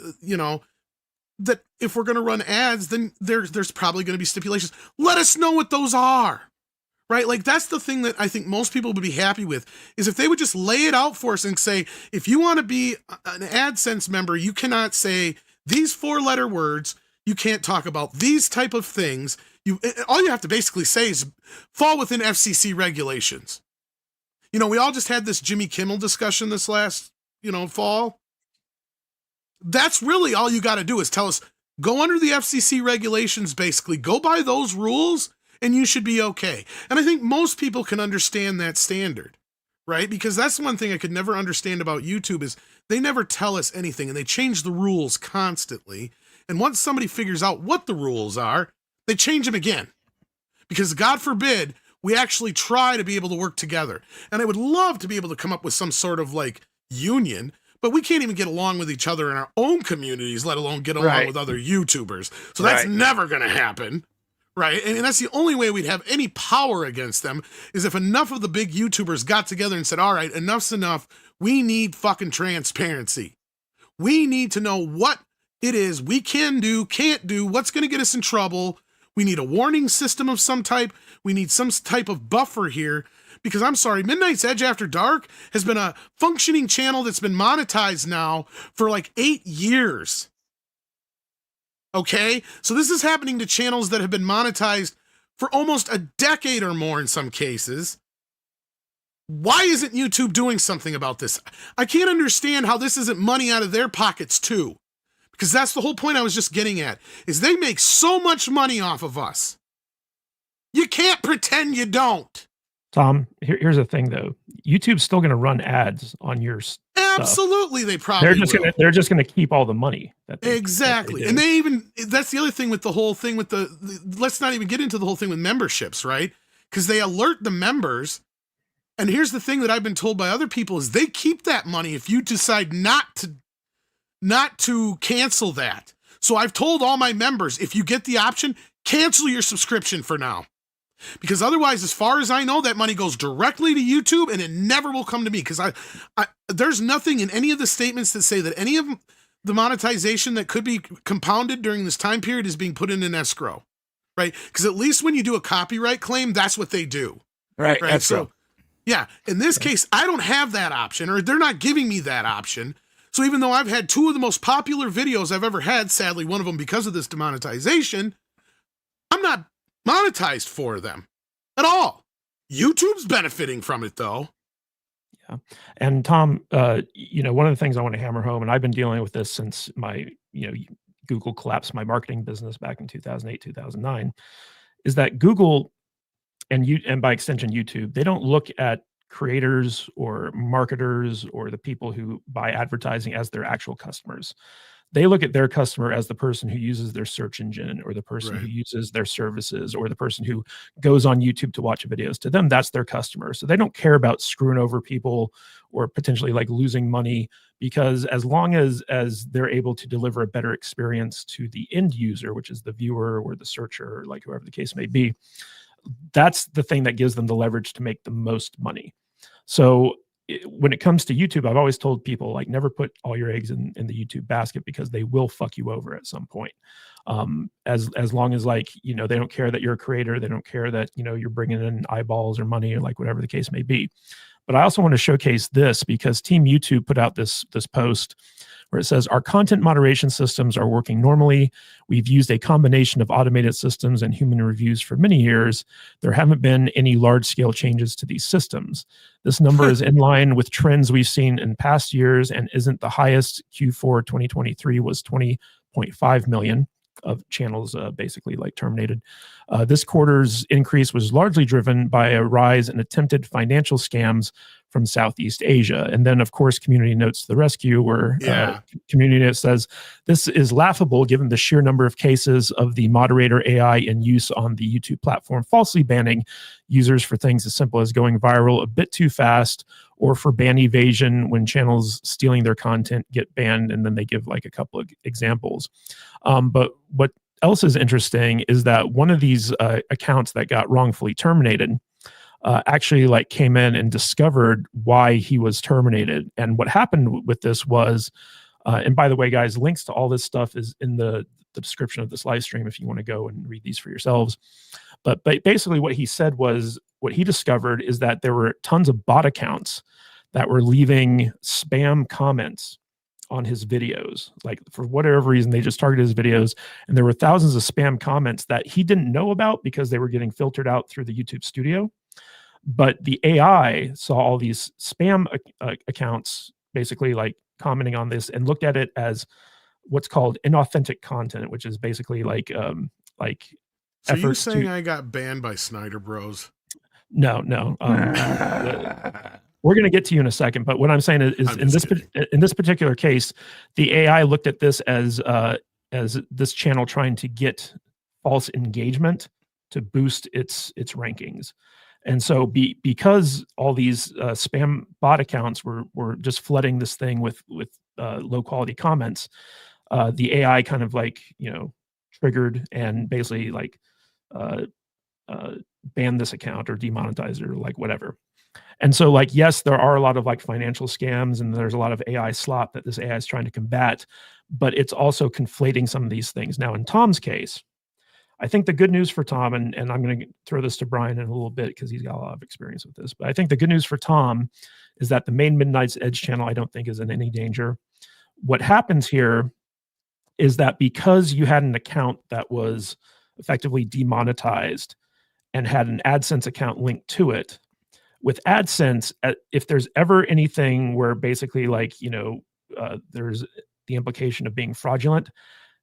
that if we're going to run ads, then there's probably going to be stipulations. Let us know what those are, right? Like, that's the thing that I think most people would be happy with, is if they would just lay it out for us and say, if you want to be an AdSense member, you cannot say these 4-letter words. You can't talk about these type of things. All you have to basically say is fall within FCC regulations. You know, we all just had this Jimmy Kimmel discussion this last, fall. That's really all you got to do is tell us, go under the FCC regulations, basically. Go by those rules, and you should be okay. And I think most people can understand that standard, right? Because that's one thing I could never understand about YouTube is they never tell us anything, and they change the rules constantly. And once somebody figures out what the rules are, they change them again. Because God forbid, we actually try to be able to work together. And I would love to be able to come up with some sort of union, but we can't even get along with each other in our own communities, let alone get along with other YouTubers. So that's never going to happen, right? And that's the only way we'd have any power against them is if enough of the big YouTubers got together and said, all right, enough's enough. We need fucking transparency. We need to know what it is we can do, can't do, what's going to get us in trouble. We need a warning system of some type. We need some type of buffer here. Because I'm sorry, Midnight's Edge After Dark has been a functioning channel that's been monetized now for 8 years. Okay? So this is happening to channels that have been monetized for almost a decade or more in some cases. Why isn't YouTube doing something about this? I can't understand how this isn't money out of their pockets too. Because that's the whole point I was just getting at, is they make so much money off of us. You can't pretend you don't. Tom, here's the thing though. YouTube's still going to run ads on your stuff. Absolutely, they probably they're just going to keep all the money. Exactly. And they even, that's the other thing with the whole thing with the let's not even get into the whole thing with memberships, right? Because they alert the members. And here's the thing that I've been told by other people is they keep that money if you decide not to cancel that. So I've told all my members, if you get the option, cancel your subscription for now. Because otherwise, as far as I know, that money goes directly to YouTube and it never will come to me. Because there's nothing in any of the statements that say that any of the monetization that could be compounded during this time period is being put in an escrow, right? Because at least when you do a copyright claim, that's what they do. Right. So, yeah, in this case, I don't have that option, or they're not giving me that option. So even though I've had 2 of the most popular videos I've ever had, sadly, one of them because of this demonetization, I'm not monetized for them at all. YouTube's benefiting from it though. Yeah. And Tom, one of the things I want to hammer home, and I've been dealing with this since my, Google collapsed my marketing business back in 2008, 2009, is that Google and by extension YouTube, they don't look at creators or marketers or the people who buy advertising as their actual customers. They look at their customer as the person who uses their search engine or the person who uses their services or the person who goes on YouTube to watch videos. To them, that's their customer. So they don't care about screwing over people or potentially losing money, because as long as they're able to deliver a better experience to the end user, which is the viewer or the searcher, whoever the case may be, that's the thing that gives them the leverage to make the most money. So when it comes to YouTube, I've always told people never put all your eggs in the YouTube basket, because they will fuck you over at some point. As long as they don't care that you're a creator, they don't care that you're bringing in eyeballs or money or whatever the case may be. But I also want to showcase this, because Team YouTube put out this post where it says, our content moderation systems are working normally. We've used a combination of automated systems and human reviews for many years. There haven't been any large-scale changes to these systems. This number is in line with trends we've seen in past years and isn't the highest. Q4 2023 was 20.5 million of channels basically terminated. This quarter's increase was largely driven by a rise in attempted financial scams from Southeast Asia. And then, of course, Community Notes to the rescue, where Community Note says, this is laughable given the sheer number of cases of the moderator AI in use on the YouTube platform, falsely banning users for things as simple as going viral a bit too fast, or for ban evasion when channels stealing their content get banned. And then they give a couple of examples. But what else is interesting is that one of these accounts that got wrongfully terminated actually came in and discovered why he was terminated. And what happened with this was, and by the way, guys, links to all this stuff is in the description of this live stream if you want to go and read these for yourselves. But basically what he said was, what he discovered is that there were tons of bot accounts that were leaving spam comments his videos. Like for whatever reason, they just targeted his videos, and there were thousands of spam comments that he didn't know about because they were getting filtered out through the YouTube studio. But the AI saw all these spam accounts basically like commenting on this and looked at it as what's called inauthentic content, which is basically like So you efforts saying to, I got banned by Snyder Bros? no. We're going to get to you in a second, but what I'm saying is I'm in just this particular case, the AI looked at this as this channel trying to get false engagement to boost its rankings. And so because all these spam bot accounts were just flooding this thing with low quality comments, the AI kind of like, triggered and basically like banned this account or demonetized it or like whatever. And so like, yes, there are a lot of like financial scams and there's a lot of AI slop that this AI is trying to combat, but it's also conflating some of these things. Now in Tom's case, I think the good news for Tom, and I'm going to throw this to Brian in a little bit because he's got a lot of experience with this, but I think the good news for Tom is that the main Midnight's Edge channel, I don't think is in any danger. What happens here is that because you had an account that was effectively demonetized and had an AdSense account linked to it, with AdSense, if there's ever anything where basically like, there's the implication of being fraudulent,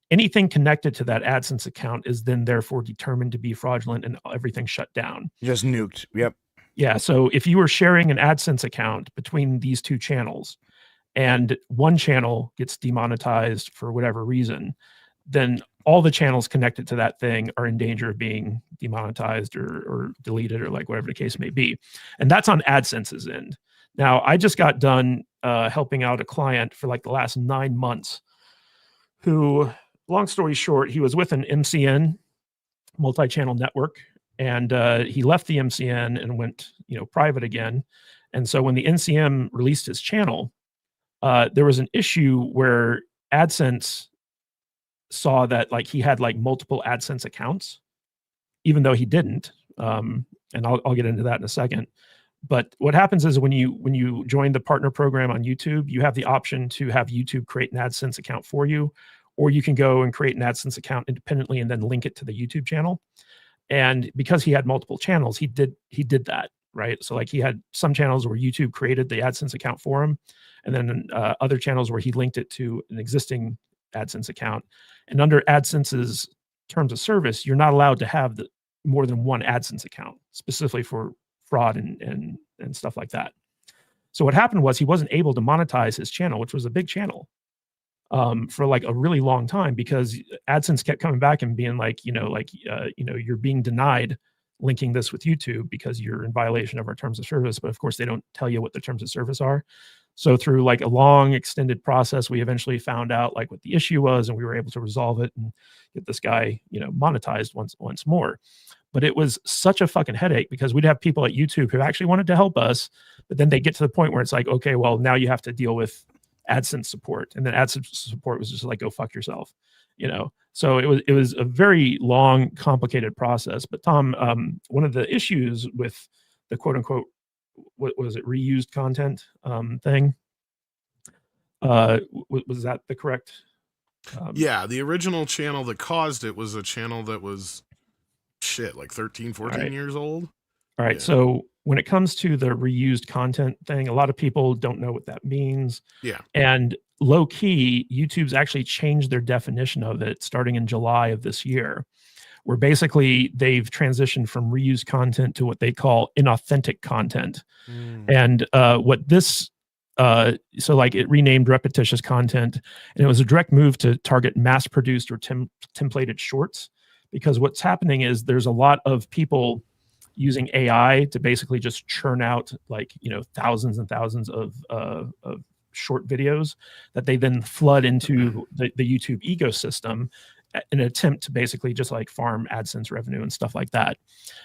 anything connected to that AdSense account is then therefore determined to be fraudulent and everything shut down. Just nuked. Yep. Yeah. So if you were sharing an AdSense account between these two channels and one channel gets demonetized for whatever reason, then all the channels connected to that thing are in danger of being demonetized or deleted or like whatever the case may be. And that's on AdSense's end. Now, I just got done helping out a client for like the last 9 months who, long story short, he was with an MCN, multi-channel network, and he left the MCN and went, private again. And so when the NCM released his channel, there was an issue where AdSense saw that like he had like multiple AdSense accounts, even though he didn't. And I'll get into that in a second. But what happens is when you join the partner program on YouTube, you have the option to have YouTube create an AdSense account for you, or you can go and create an AdSense account independently and then link it to the YouTube channel. And because he had multiple channels, he did that, right? So like he had some channels where YouTube created the AdSense account for him, and then other channels where he linked it to an existing AdSense account. And under AdSense's terms of service, you're not allowed to have more than one AdSense account, specifically for fraud and stuff like that. So what happened was he wasn't able to monetize his channel, which was a big channel, for like a really long time, because AdSense kept coming back and being like, you're being denied linking this with YouTube because you're in violation of our terms of service. But of course, they don't tell you what the terms of service are. So through like a long extended process, we eventually found out like what the issue was, and we were able to resolve it and get this guy, monetized once more. But it was such a fucking headache because we'd have people at YouTube who actually wanted to help us, but then they get to the point where it's like, okay, well, now you have to deal with AdSense support. And then AdSense support was just like, go fuck yourself, So it was a very long, complicated process. But Tom, one of the issues with the quote unquote, what was it, reused content thing? Was that the correct? Yeah, the original channel that caused it was a channel that was like 13, 14 years old. All right. Yeah. So when it comes to the reused content thing, a lot of people don't know what that means. Yeah. And low key, YouTube's actually changed their definition of it starting in July of this year, where basically they've transitioned from reused content to what they call inauthentic content. And what this, so like it renamed repetitious content, and it was a direct move to target mass-produced or templated shorts, because what's happening is there's a lot of people using AI to basically just churn out like, thousands and thousands of short videos that they then flood into the YouTube ecosystem in an attempt to basically just like farm AdSense revenue and stuff like that.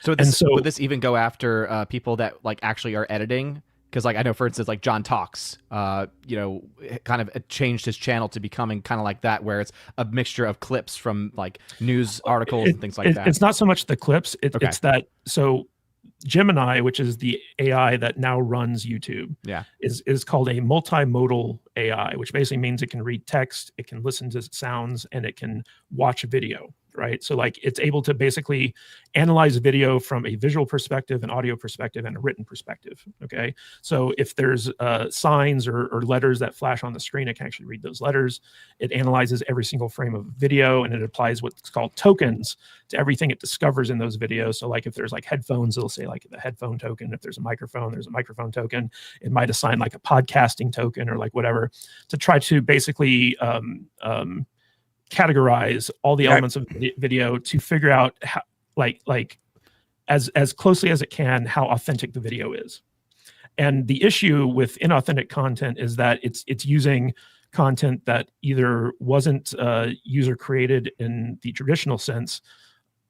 So would this even go after people that like actually are editing? Because like I know, for instance, like John Talks, kind of changed his channel to becoming kind of like that, where it's a mixture of clips from like news articles and things like that. It's not so much the clips. It's that. So Gemini, which is the AI that now runs YouTube, is called a multimodal AI, which basically means it can read text, it can listen to sounds, and it can watch a video, right? So like it's able to basically analyze video from a visual perspective, an audio perspective, and a written perspective, okay? So if there's signs or letters that flash on the screen, it can actually read those letters. It analyzes every single frame of video, and it applies what's called tokens to everything it discovers in those videos. So like if there's like headphones, it'll say like the headphone token. If there's a microphone, there's a microphone token. It might assign like a podcasting token or like whatever, to try to basically categorize all the elements of the video to figure out how, like as closely as it can, how authentic the video is. And the issue with inauthentic content is that it's using content that either wasn't user created in the traditional sense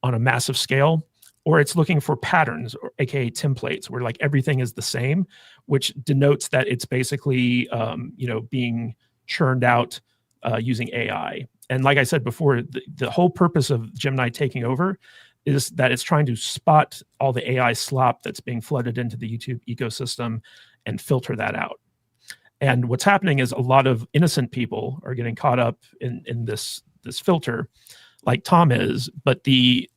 on a massive scale, or it's looking for patterns, or aka templates, where like everything is the same, which denotes that it's basically being churned out using AI. And like I said before, the whole purpose of Gemini taking over is that it's trying to spot all the AI slop that's being flooded into the YouTube ecosystem and filter that out. And what's happening is a lot of innocent people are getting caught up in this filter, like Tom is. But the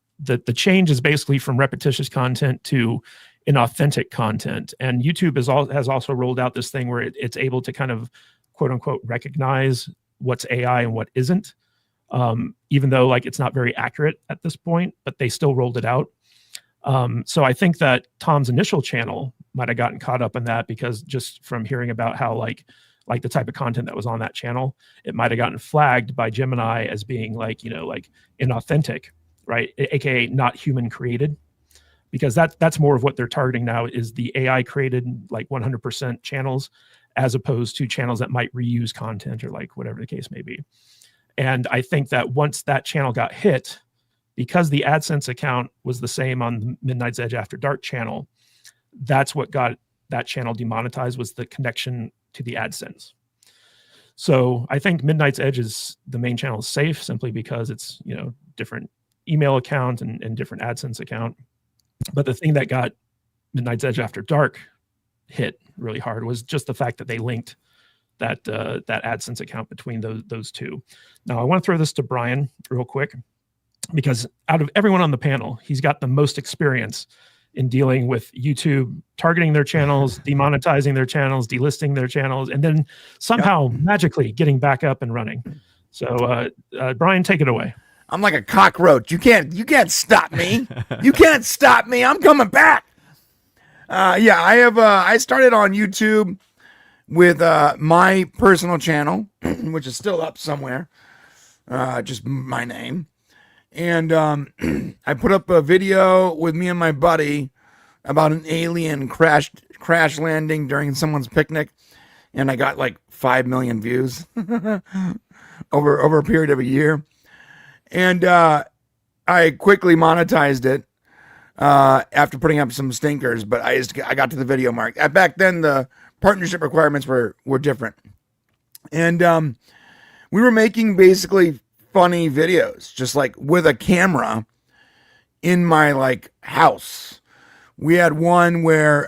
change is basically from repetitious content to inauthentic content. And YouTube has also rolled out this thing where it's able to kind of quote unquote recognize what's AI and what isn't, even though like it's not very accurate at this point, but they still rolled it out. So I think that Tom's initial channel might have gotten caught up in that, because just from hearing about how like the type of content that was on that channel, it might have gotten flagged by Gemini as being like inauthentic, right? AKA not human created, because that's more of what they're targeting now, is the AI created like 100% channels, as opposed to channels that might reuse content or like whatever the case may be. And I think that once that channel got hit, because the AdSense account was the same on the Midnight's Edge After Dark channel, that's what got that channel demonetized, was the connection to the AdSense. So I think Midnight's Edge is the main channel is safe, simply because it's different email account and different AdSense account. But the thing that got Midnight's Edge After Dark hit really hard was just the fact that they linked that AdSense account between those two. Now I want to throw this to Brian real quick, because out of everyone on the panel, he's got the most experience in dealing with YouTube targeting their channels, demonetizing their channels, delisting their channels, and then somehow magically getting back up and running. So Brian, take it away. I'm like a cockroach. You can't stop me. You can't stop me. I'm coming back. I started on YouTube with my personal channel, which is still up somewhere, just my name. And I put up a video with me and my buddy about an alien crash landing during someone's picnic, and I got like 5 million views over a period of a year. And I quickly monetized it after putting up some stinkers, but I got to the video mark. Back then, the partnership requirements were different, and we were making basically funny videos, just like with a camera in my like house. We had one where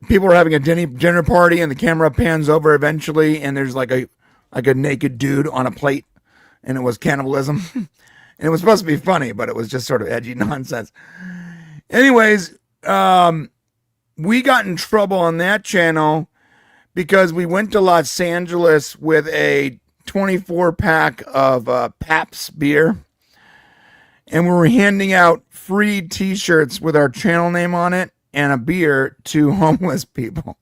people were having a dinner party, and the camera pans over eventually, and there's like a naked dude on a plate, and it was cannibalism. And it was supposed to be funny, but it was just sort of edgy nonsense. Anyways, we got in trouble on that channel because we went to Los Angeles with a 24-pack of Pabst beer, and we were handing out free t-shirts with our channel name on it and a beer to homeless people.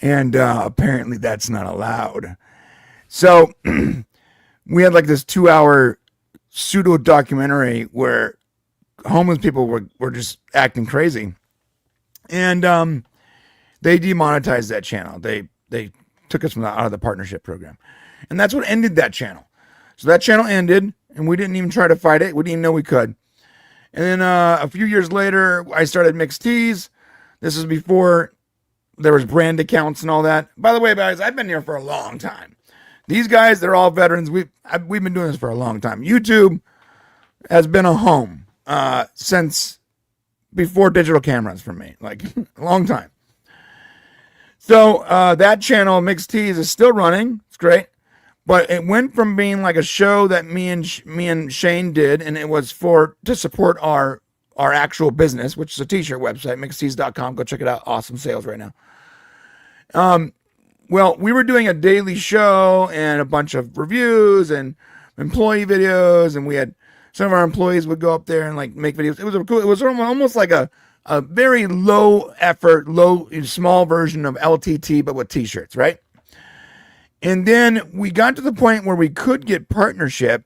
And apparently that's not allowed. So we had like this 2-hour pseudo documentary where homeless people were just acting crazy. And they demonetized that channel. They took us out of the partnership program. And that's what ended that channel. So that channel ended, and we didn't even try to fight it. We didn't even know we could. And then a few years later, I started Mixed Teas. This is before there was brand accounts and all that. By the way, guys, I've been here for a long time. These guys, they're all veterans. We've been doing this for a long time. YouTube has been a home since before digital cameras for me, like a long time. So that channel, Mixed Teas, is still running. It's great. But it went from being like a show that me and Shane did, and it was to support our actual business, which is a t-shirt website, mixedteas.com. Go check it out. Awesome sales right now. Well, we were doing a daily show and a bunch of reviews and employee videos, and we had some of our employees would go up there and like make videos. It was almost like a very low effort, small version of LTT, but with t-shirts, right? And then we got to the point where we could get partnership,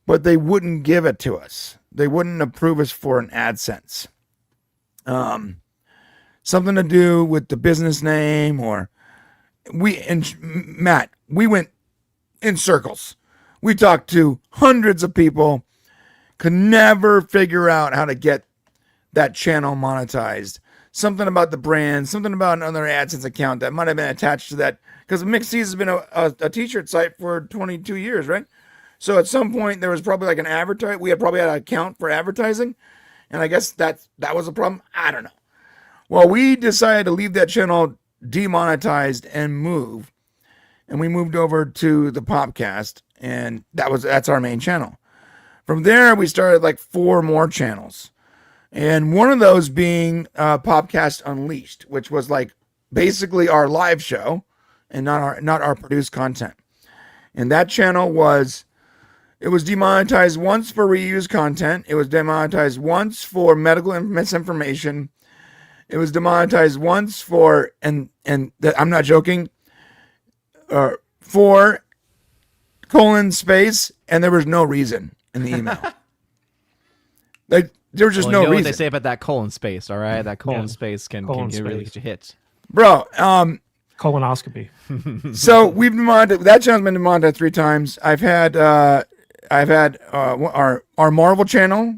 but they wouldn't give it to us. They wouldn't approve us for an AdSense. Something to do with the business name, or Matt, we went in circles. We talked to hundreds of people, could never figure out how to get that channel monetized. Something about the brand, something about another AdSense account that might have been attached to that. Because Mixed Teas has been a t-shirt site for 22 years, right? So at some point there was probably like an advertise. We had probably had an account for advertising, and I guess that was a problem. I don't know. Well, we decided to leave that channel demonetized and move, and we moved over to the Popcast, and that's our main channel. From there, we started like 4 more channels, and one of those being Popcast Unleashed, which was like basically our live show and not our produced content. And that channel was demonetized once for reused content. It was demonetized once for medical misinformation. It was demonetized once for, and I'm not joking, for :space, and there was no reason in the email. There was just no reason. What they say about that colon space, all right? That colon space can really get you hit. Bro, colonoscopy. So we've demonetized, that channel's been demonetized 3 times. I've had our Marvel channel.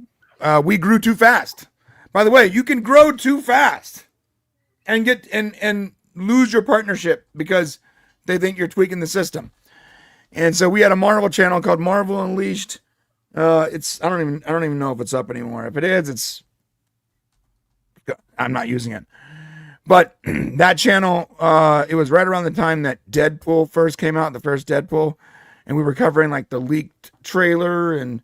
We grew too fast. By the way, you can grow too fast and get and lose your partnership because they think you're tweaking the system. And so we had a Marvel channel called Marvel Unleashed. I don't even know if it's up anymore. If it is, I'm not using it. But that channel, it was right around the time that Deadpool first came out, the first Deadpool, and we were covering like the leaked trailer, and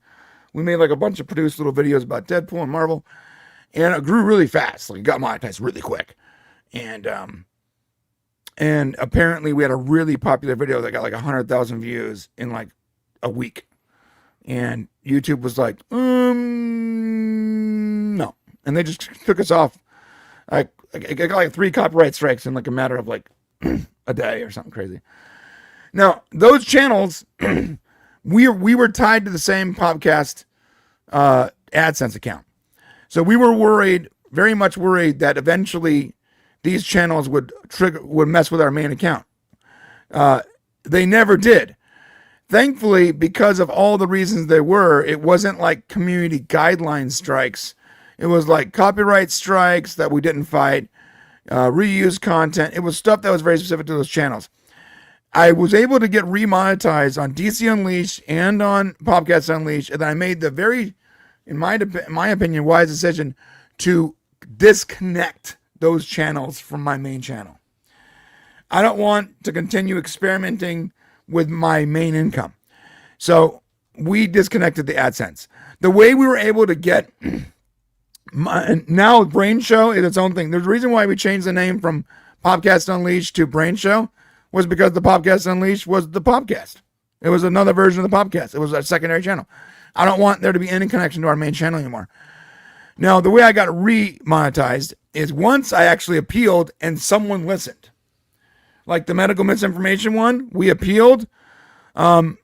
we made like a bunch of produced little videos about Deadpool and Marvel, and it grew really fast. Like it got monetized really quick, and apparently we had a really popular video that got like 100,000 views in like a week, and YouTube was like, no, and they just took us off. I got like 3 copyright strikes in like a matter of like a day or something crazy. Now, those channels, we were tied to the same podcast AdSense account. So we were very much worried that eventually these channels would mess with our main account. They never did. Thankfully, because of all the reasons it wasn't like community guideline strikes. It was like copyright strikes that we didn't fight, reused content. It was stuff that was very specific to those channels. I was able to get remonetized on DC Unleashed and on Popcast Unleashed, and I made the very, in my opinion, wise decision to disconnect those channels from my main channel. I don't want to continue experimenting with my main income. So we disconnected the AdSense. The way we were able to get... now Brain Show is its own thing. There's a reason why we changed the name from Popcast Unleashed to Brain Show was because the Popcast Unleashed was the Popcast. It was another version of the Popcast. It was a secondary channel. I don't want there to be any connection to our main channel anymore. Now, the way I got remonetized is once I actually appealed and someone listened. Like the medical misinformation one, we appealed. I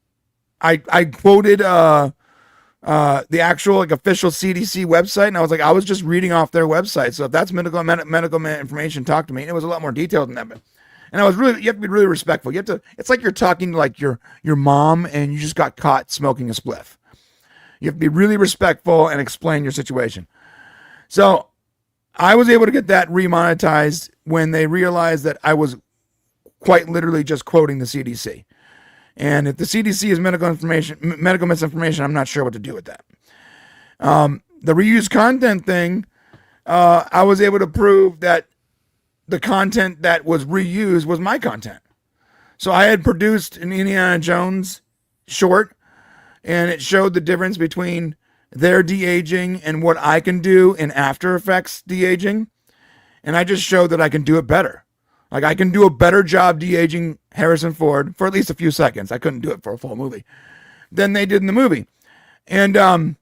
quoted the actual like official CDC website, and I was like, I was just reading off their website. So if that's medical information, talk to me. And it was a lot more detailed than that. And you have to be really respectful. It's like you're talking to like your mom and you just got caught smoking a spliff. You have to be really respectful and explain your situation. So I was able to get that remonetized when they realized that I was quite literally just quoting the CDC. And if the CDC is medical misinformation, I'm not sure what to do with that. The reused content thing, I was able to prove that the content that was reused was my content. So I had produced an Indiana Jones short, and it showed the difference between their de-aging and what I can do in After Effects de-aging. And I just showed that I can do it better. Like, I can do a better job de-aging Harrison Ford for at least a few seconds. I couldn't do it for a full movie than they did in the movie. And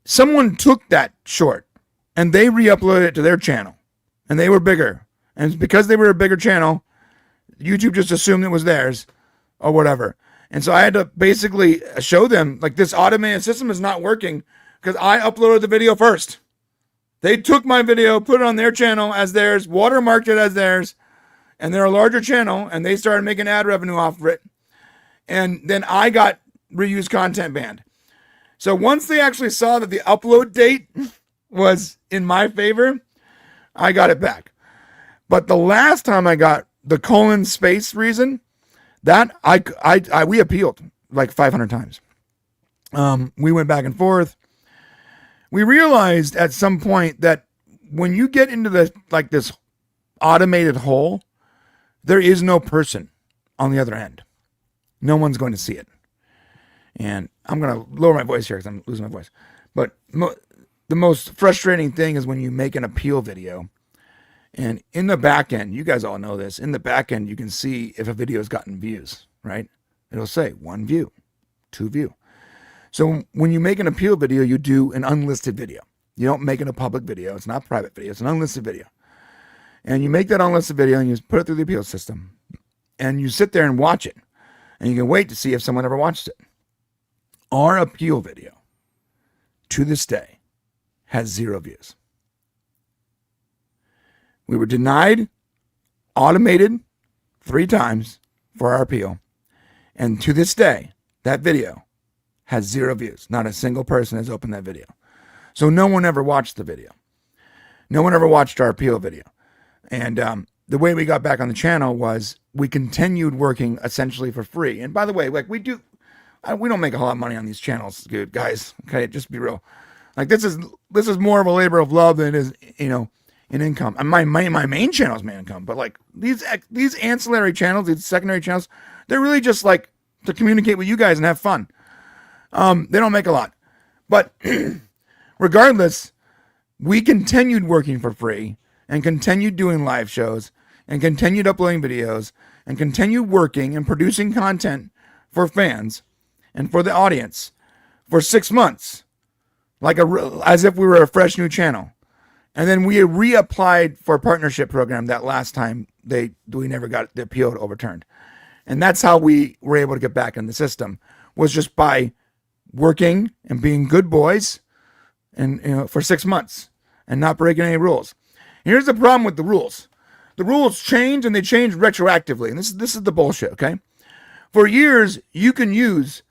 someone took that short and they re-uploaded it to their channel, and they were bigger. And because they were a bigger channel, YouTube just assumed it was theirs or whatever. And so I had to basically show them, like, this automated system is not working because I uploaded the video first. They took my video, put it on their channel as theirs, watermarked it as theirs, and they're a larger channel, and they started making ad revenue off of it. And then I got reused content banned. So once they actually saw that the upload date was in my favor, I got it back. But the last time I got the colon space reason, that we appealed like 500 times. We went back and forth. We realized at some point that when you get into this automated hole, there is no person on the other end. No one's going to see it. And I'm going to lower my voice here because I'm losing my voice. But the most frustrating thing is when you make an appeal video, and in the back end, you guys all know this, in the back end, you can see if a video has gotten views, right? It'll say 1 view, 2 view. So when you make an appeal video, you do an unlisted video. You don't make it a public video. It's not a private video. It's an unlisted video. And you make that unlisted video and you put it through the appeal system. And you sit there and watch it. And you can wait to see if someone ever watched it. Our appeal video, to this day, has 0 views. We were denied, automated 3 times for our appeal. And to this day, that video has 0 views. Not a single person has opened that video. So no one ever watched the video. No one ever watched our appeal video. And the way we got back on the channel was we continued working essentially for free. And by the way, like, we don't make a whole lot of money on these channels, good guys. Okay, just be real. Like, this is more of a labor of love than it is, in income. And my main channel is my income, but like these ancillary channels, these secondary channels, they're really just like to communicate with you guys and have fun. They don't make a lot, but regardless, we continued working for free and continued doing live shows and continued uploading videos and continued working and producing content for fans and for the audience for 6 months, as if we were a fresh new channel. And then we reapplied for a partnership program that last time we never got the appeal overturned. And that's how we were able to get back in the system, was just by working and being good boys and for 6 months and not breaking any rules. And here's the problem with the rules. The rules change, and they change retroactively. And this is the bullshit, okay? For years, you can use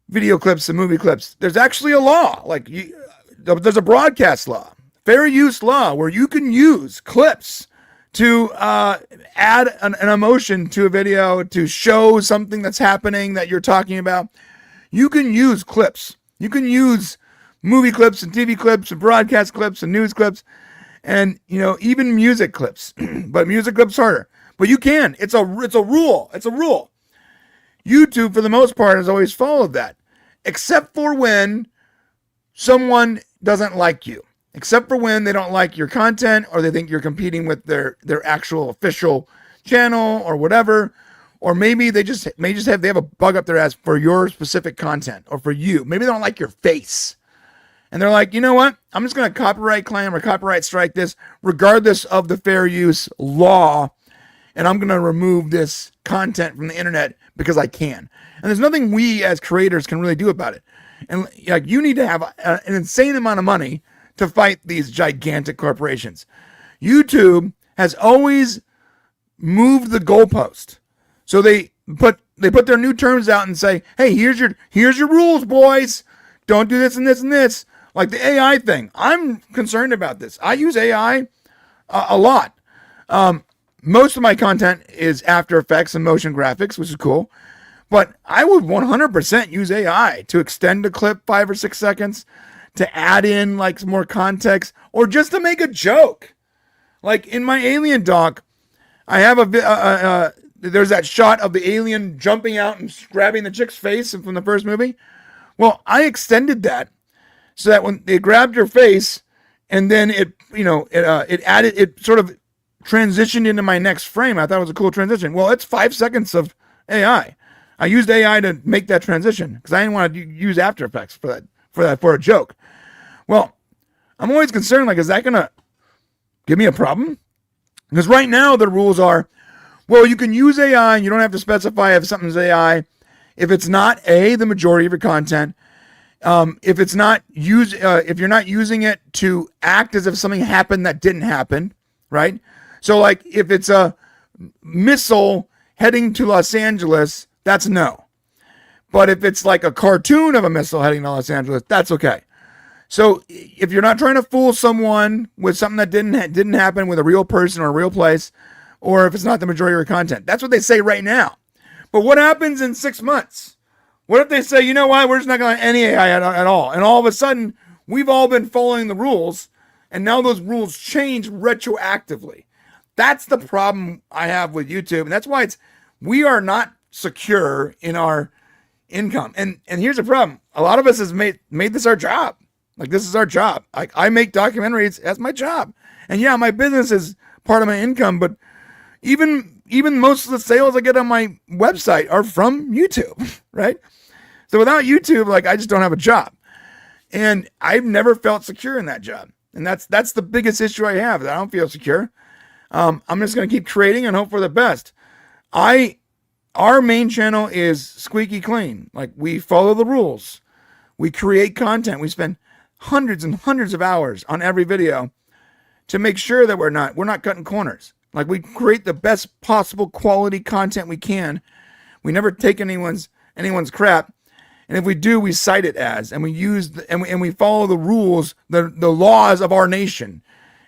video clips and movie clips. There's actually a law. There's a broadcast law, fair use law, where you can use clips to add an emotion to a video, to show something that's happening that you're talking about. You can use clips. You can use movie clips and TV clips and broadcast clips and news clips and, even music clips. But music clips harder. But you can. It's a rule. It's a rule. YouTube, for the most part, has always followed that, except for when someone doesn't like you. Except for when they don't like your content, or they think you're competing with their actual official channel or whatever. Or maybe they have a bug up their ass for your specific content or for you. Maybe they don't like your face. And they're like, you know what? I'm just going to copyright claim or copyright strike this regardless of the fair use law. And I'm going to remove this content from the internet because I can. And there's nothing we as creators can really do about it. And you need to have an insane amount of money to fight these gigantic corporations. YouTube has always moved the goalpost. So they put their new terms out and say, hey, here's your rules, boys. Don't do this and this and this. Like the AI thing. I'm concerned about this. I use AI a lot. Most of my content is After Effects and motion graphics, which is cool. But I would 100% use AI to extend a clip 5 or 6 seconds, to add in some more context, or just to make a joke. Like in my Alien doc, I have there's that shot of the alien jumping out and grabbing the chick's face from the first movie. Well, I extended that so that when they grabbed her face and then it sort of transitioned into my next frame. I thought it was a cool transition. Well, it's 5 seconds of AI. I used AI to make that transition because I didn't want to use After Effects for a joke. Well, I'm always concerned, like, is that going to give me a problem? Because right now the rules are, well, you can use AI and you don't have to specify if something's AI. If it's not the majority of your content, if it's not if you're not using it to act as if something happened that didn't happen, right? So like if it's a missile heading to Los Angeles, that's no. But if it's like a cartoon of a missile heading to Los Angeles, that's okay. So if you're not trying to fool someone with something that didn't happen with a real person or a real place, or if it's not the majority of your content, that's what they say right now. But what happens in 6 months? What if they say, you know what, we're just not going to have any AI at all? And all of a sudden, we've all been following the rules, and now those rules change retroactively. That's the problem I have with YouTube, and that's why we are not secure in our income. And here's the problem. A lot of us has made this our job. Like, this is our job. I make documentaries as my job. And yeah, my business is part of my income, but even most of the sales I get on my website are from YouTube, right? So without YouTube, like, I just don't have a job. And I've never felt secure in that job. And that's the biggest issue I have, that I don't feel secure. I'm just going to keep creating and hope for the best. Our main channel is squeaky clean. Like, we follow the rules. We create content. We spend hundreds and hundreds of hours on every video to make sure that we're not cutting corners. Like, we create the best possible quality content we can. We never take anyone's crap. And if we do, we cite it as, and we follow the rules, the laws of our nation.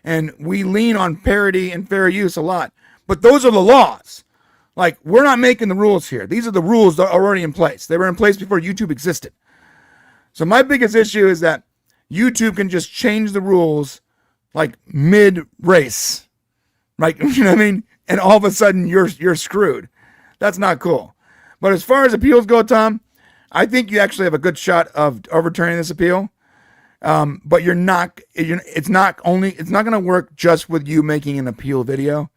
And we lean on parity and fair use a lot. But those are the laws. Like, we're not making the rules here. These are the rules that are already in place. They were in place before YouTube existed. So my biggest issue is that YouTube can just change the rules like mid-race. Right? You know what I mean? And all of a sudden you're screwed. That's not cool. But as far as appeals go, Tom, I think you actually have a good shot of overturning this appeal. But it's not going to work just with you making an appeal video.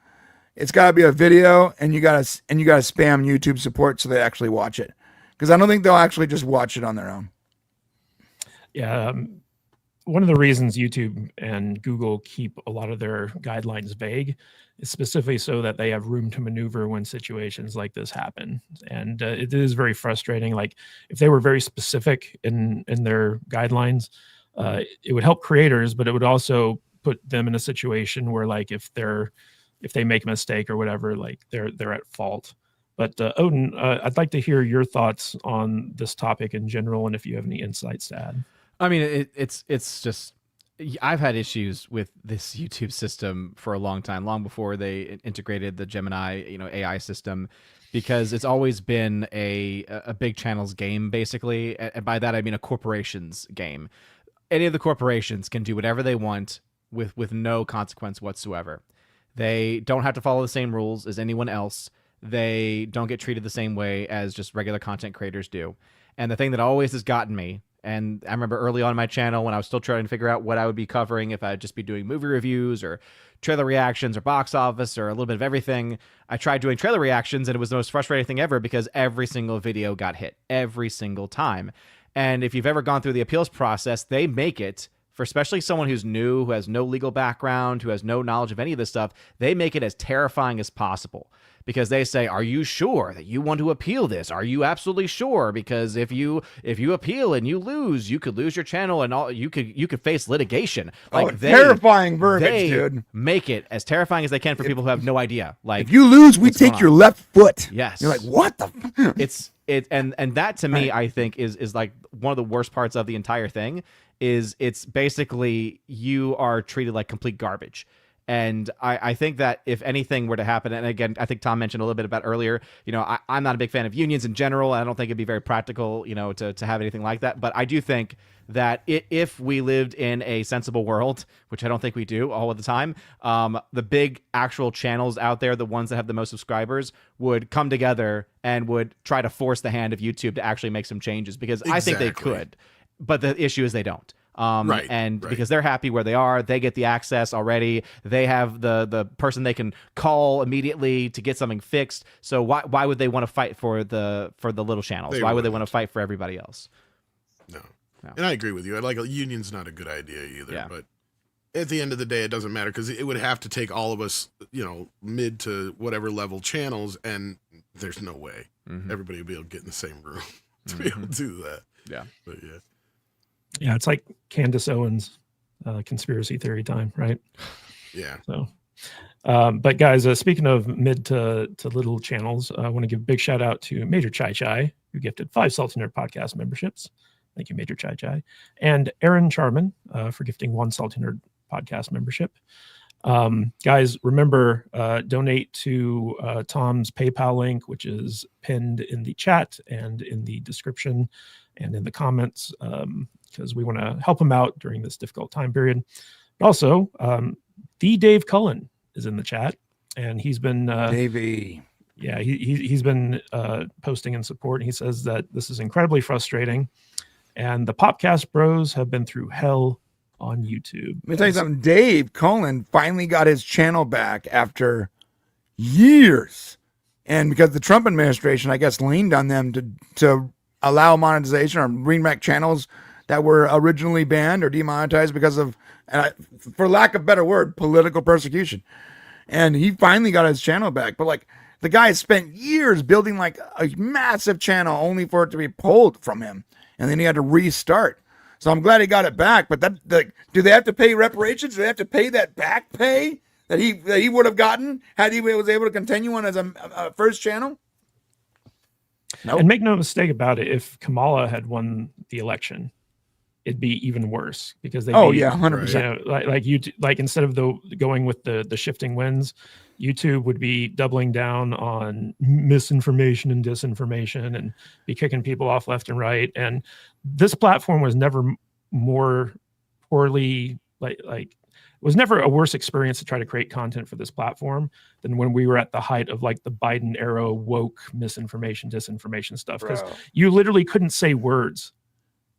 It's got to be a video, and you got to spam YouTube support so they actually watch it. Because I don't think they'll actually just watch it on their own. Yeah. One of the reasons YouTube and Google keep a lot of their guidelines vague is specifically so that they have room to maneuver when situations like this happen. And it is very frustrating. Like, if they were very specific in their guidelines, it would help creators, but it would also put them in a situation where, like, if they make a mistake or whatever, like, they're at fault. But Odin, I'd like to hear your thoughts on this topic in general, and if you have any insights to add. I mean, it's just, I've had issues with this YouTube system for a long time, long before they integrated the Gemini, AI system, because it's always been a big channels game, basically. And by that, I mean a corporation's game. Any of the corporations can do whatever they want with no consequence whatsoever. They don't have to follow the same rules as anyone else. They don't get treated the same way as just regular content creators do. And the thing that always has gotten me, and I remember early on in my channel when I was still trying to figure out what I would be covering, if I'd just be doing movie reviews or trailer reactions or box office or a little bit of everything, I tried doing trailer reactions, and it was the most frustrating thing ever because every single video got hit every single time. And if you've ever gone through the appeals process, they make it, for especially someone who's new, who has no legal background, who has no knowledge of any of this stuff, they make it as terrifying as possible. Because they say, are you sure that you want to appeal this? Are you absolutely sure? Because if you appeal and you lose, you could lose your channel and all. You could face litigation. Like, terrifying verbiage, dude. Make it as terrifying as they can for people who have no idea. Like, if you lose, we take your left foot. Yes. You're like, what the? And that to me, I think is like one of the worst parts of the entire thing. Is it's basically you are treated like complete garbage. And I think that if anything were to happen, and again, I think Tom mentioned a little bit about earlier, I'm not a big fan of unions in general. I don't think it'd be very practical, to have anything like that. But I do think that if we lived in a sensible world, which I don't think we do all of the time, the big actual channels out there, the ones that have the most subscribers, would come together and would try to force the hand of YouTube to actually make some changes, because I think they could. But the issue is they don't. Because they're happy where they are, they get the access already. They have the person they can call immediately to get something fixed. So why would they want to fight for the little channels? Why would they want to fight for everybody else? No. And I agree with you. Like, a union's not a good idea either. Yeah. But at the end of the day, it doesn't matter, because it would have to take all of us, mid to whatever level channels, and there's no way everybody would be able to get in the same room to be able to do that. Yeah. But yeah. Yeah, it's like Candace Owens conspiracy theory time, right? Yeah. So, but guys, speaking of mid to little channels, I want to give a big shout out to Major Chai Chai, who gifted 5 Salty Nerd podcast memberships. Thank you, Major Chai Chai. And Aaron Charman for gifting 1 Salty Nerd podcast membership. Guys, remember, donate to Tom's PayPal link, which is pinned in the chat and in the description and in the comments, because we want to help him out during this difficult time period. But also, the Dave Cullen is in the chat, and he's been Davey. Yeah, he's been posting in support. He says that this is incredibly frustrating, and the Popcast Bros have been through hell on YouTube. Let me tell you something. Dave Cullen finally got his channel back after years, and because the Trump administration, I guess, leaned on them to allow monetization or bring back channels that were originally banned or demonetized because of, for lack of a better word, political persecution. And he finally got his channel back. But like, the guy spent years building like a massive channel only for it to be pulled from him, and then he had to restart. So I'm glad he got it back. But do they have to pay reparations? Do they have to pay that back pay that he would have gotten had he was able to continue on as a first channel? Nope. And make no mistake about it, if Kamala had won the election, it'd be even worse, because they 100%. Like instead of going with the shifting winds, YouTube would be doubling down on misinformation and disinformation and be kicking people off left and right. And this platform was never more poorly it was never a worse experience to try to create content for this platform than when we were at the height of like the Biden era woke misinformation, disinformation stuff. Because you literally couldn't say words.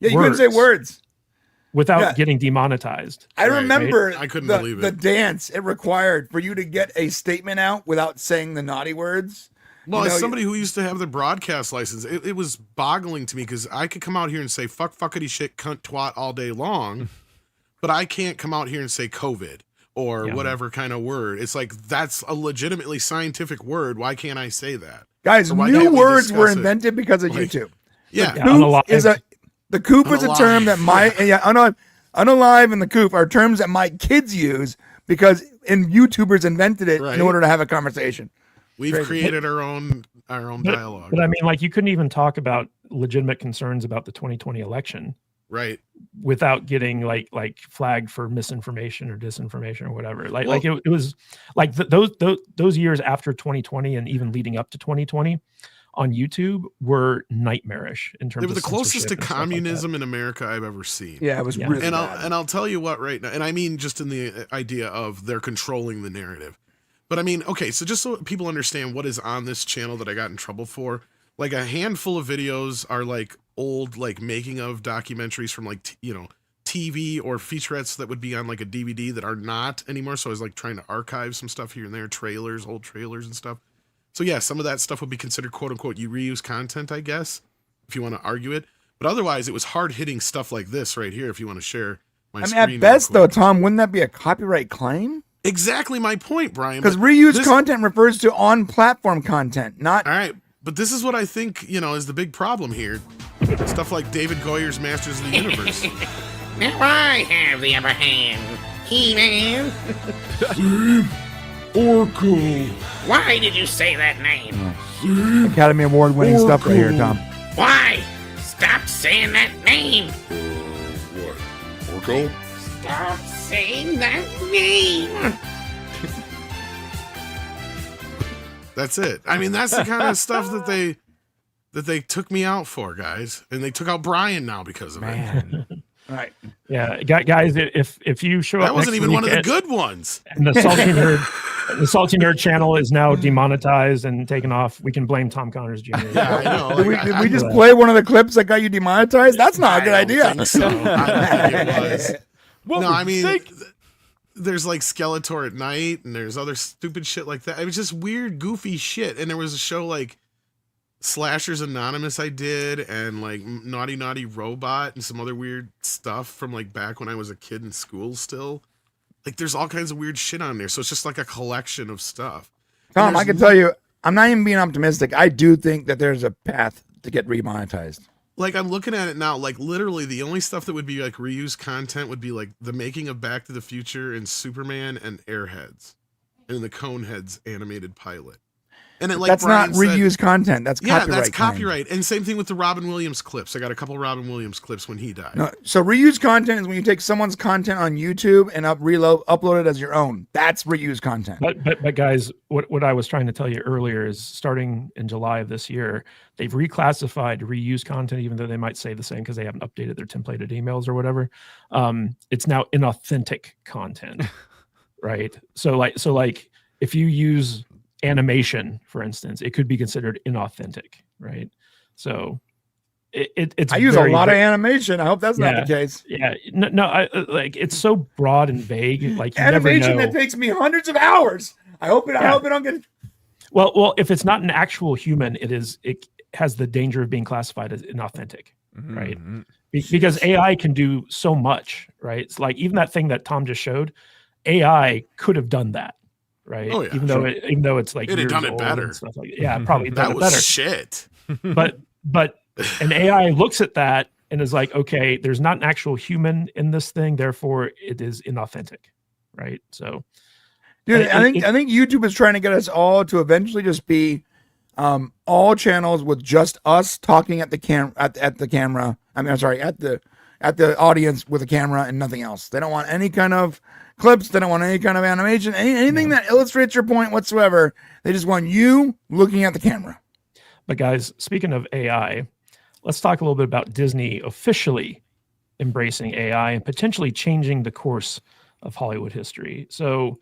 Yeah, you couldn't say words without getting demonetized. I remember I couldn't believe it. The dance it required for you to get a statement out without saying the naughty words. Well, as somebody who used to have the broadcast license, it was boggling to me, because I could come out here and say fuck, fuckity, shit, cunt, twat all day long, but I can't come out here and say COVID or whatever kind of word. It's like, that's a legitimately scientific word. Why can't I say that? Guys, new words were invented because of YouTube. Yeah. The coop is a term that unalive and the coop are terms that my kids use because YouTubers invented it in order to have a conversation. We've created our own dialogue. But I mean, like, you couldn't even talk about legitimate concerns about the 2020 election, right, without getting like flagged for misinformation or disinformation or whatever. It was like those years after 2020 and even leading up to 2020 on YouTube were nightmarish in terms of the closest to communism in America I've ever seen. Yeah, it was really bad. And I'll tell you what right now, and I mean just in the idea of they're controlling the narrative. But I mean, okay, so just so people understand what is on this channel that I got in trouble for, like a handful of videos are like old, like making of documentaries from like, TV or featurettes that would be on like a DVD that are not anymore. So I was like trying to archive some stuff here and there, old trailers and stuff. So yeah, some of that stuff would be considered quote unquote reuse content, I guess, if you want to argue it. But otherwise it was hard hitting stuff like this right here. If you want to share my screen. At best though, Tom, wouldn't that be a copyright claim? Exactly my point, Brian. Because reuse content refers to on-platform content, not... All right, but this is what I think, is the big problem here. Stuff like David Goyer's Masters of the Universe. Now I have the upper hand, He-Man. Orko. Why did you say that name? Academy Award-winning stuff right here, Tom. Why? Stop saying that name. What? Orko? Stop saying that name. That's it. I mean, that's the kind of stuff that they took me out for, guys, and they took out Brian now because of it. Right. Yeah, guys, if you show up, That wasn't next even week one of the at- good ones. and the Salty Nerd channel is now demonetized and taken off. We can blame Tom Connors Jr. Yeah, I know. Did Like, we just play one of the clips that got you demonetized? That's not a good I idea. don't think so. I don't think it was. What No, would I you mean, think? there's like Skeletor at night, and there's other stupid shit like that. It was just weird, goofy shit. And there was a show like Slashers Anonymous I did, and like Naughty Naughty Robot, and some other weird stuff from like back when I was a kid in school still. Like there's all kinds of weird shit on there. So it's just like a collection of stuff. Tom, I can tell you, I'm not even being optimistic. I do think that there's a path to get remonetized. Like I'm looking at it now, like literally the only stuff that would be like reused content would be like the making of Back to the Future and Superman and Airheads and the Coneheads animated pilot. And it, like That's Brian not said- reused content. That's Yeah, copyright. that's claim. copyright. And same thing with the Robin Williams clips. I got a couple Robin Williams clips when he died. No, so reused content is when you take someone's content on YouTube and upload it as your own. That's reused content. But guys, what I was trying to tell you earlier is starting in July of this year, they've reclassified reused content, even though they might say the same because they haven't updated their templated emails or whatever. It's now inauthentic content, right? So like if you use animation, for instance, it could be considered inauthentic, right? So it's I use a lot of animation. I hope that's not Yeah. the case. Yeah, no, like it's so broad and vague. Like you never Animation know. that takes me hundreds of hours. I hope it don't get. Well, if it's not an actual human, it has the danger of being classified as inauthentic, right? Because AI can do so much, right? It's like even that thing that Tom just showed, AI could have done that, right? Oh, yeah, even though it's like It'd have years done it old better. and stuff like that. Yeah, probably that done it was better. shit. But an AI looks at that and is like, okay, there's not an actual human in this thing, therefore it is inauthentic, right? So, Dude, I think YouTube is trying to get us all to eventually just be all channels with just us talking at the camera. I mean, I'm sorry, at the audience with a camera and nothing else. They don't want any kind of clips. They don't want any kind of animation, anything that illustrates your point whatsoever. They just want you looking at the camera. But guys, speaking of AI, let's talk a little bit about Disney officially embracing AI and potentially changing the course of Hollywood history. So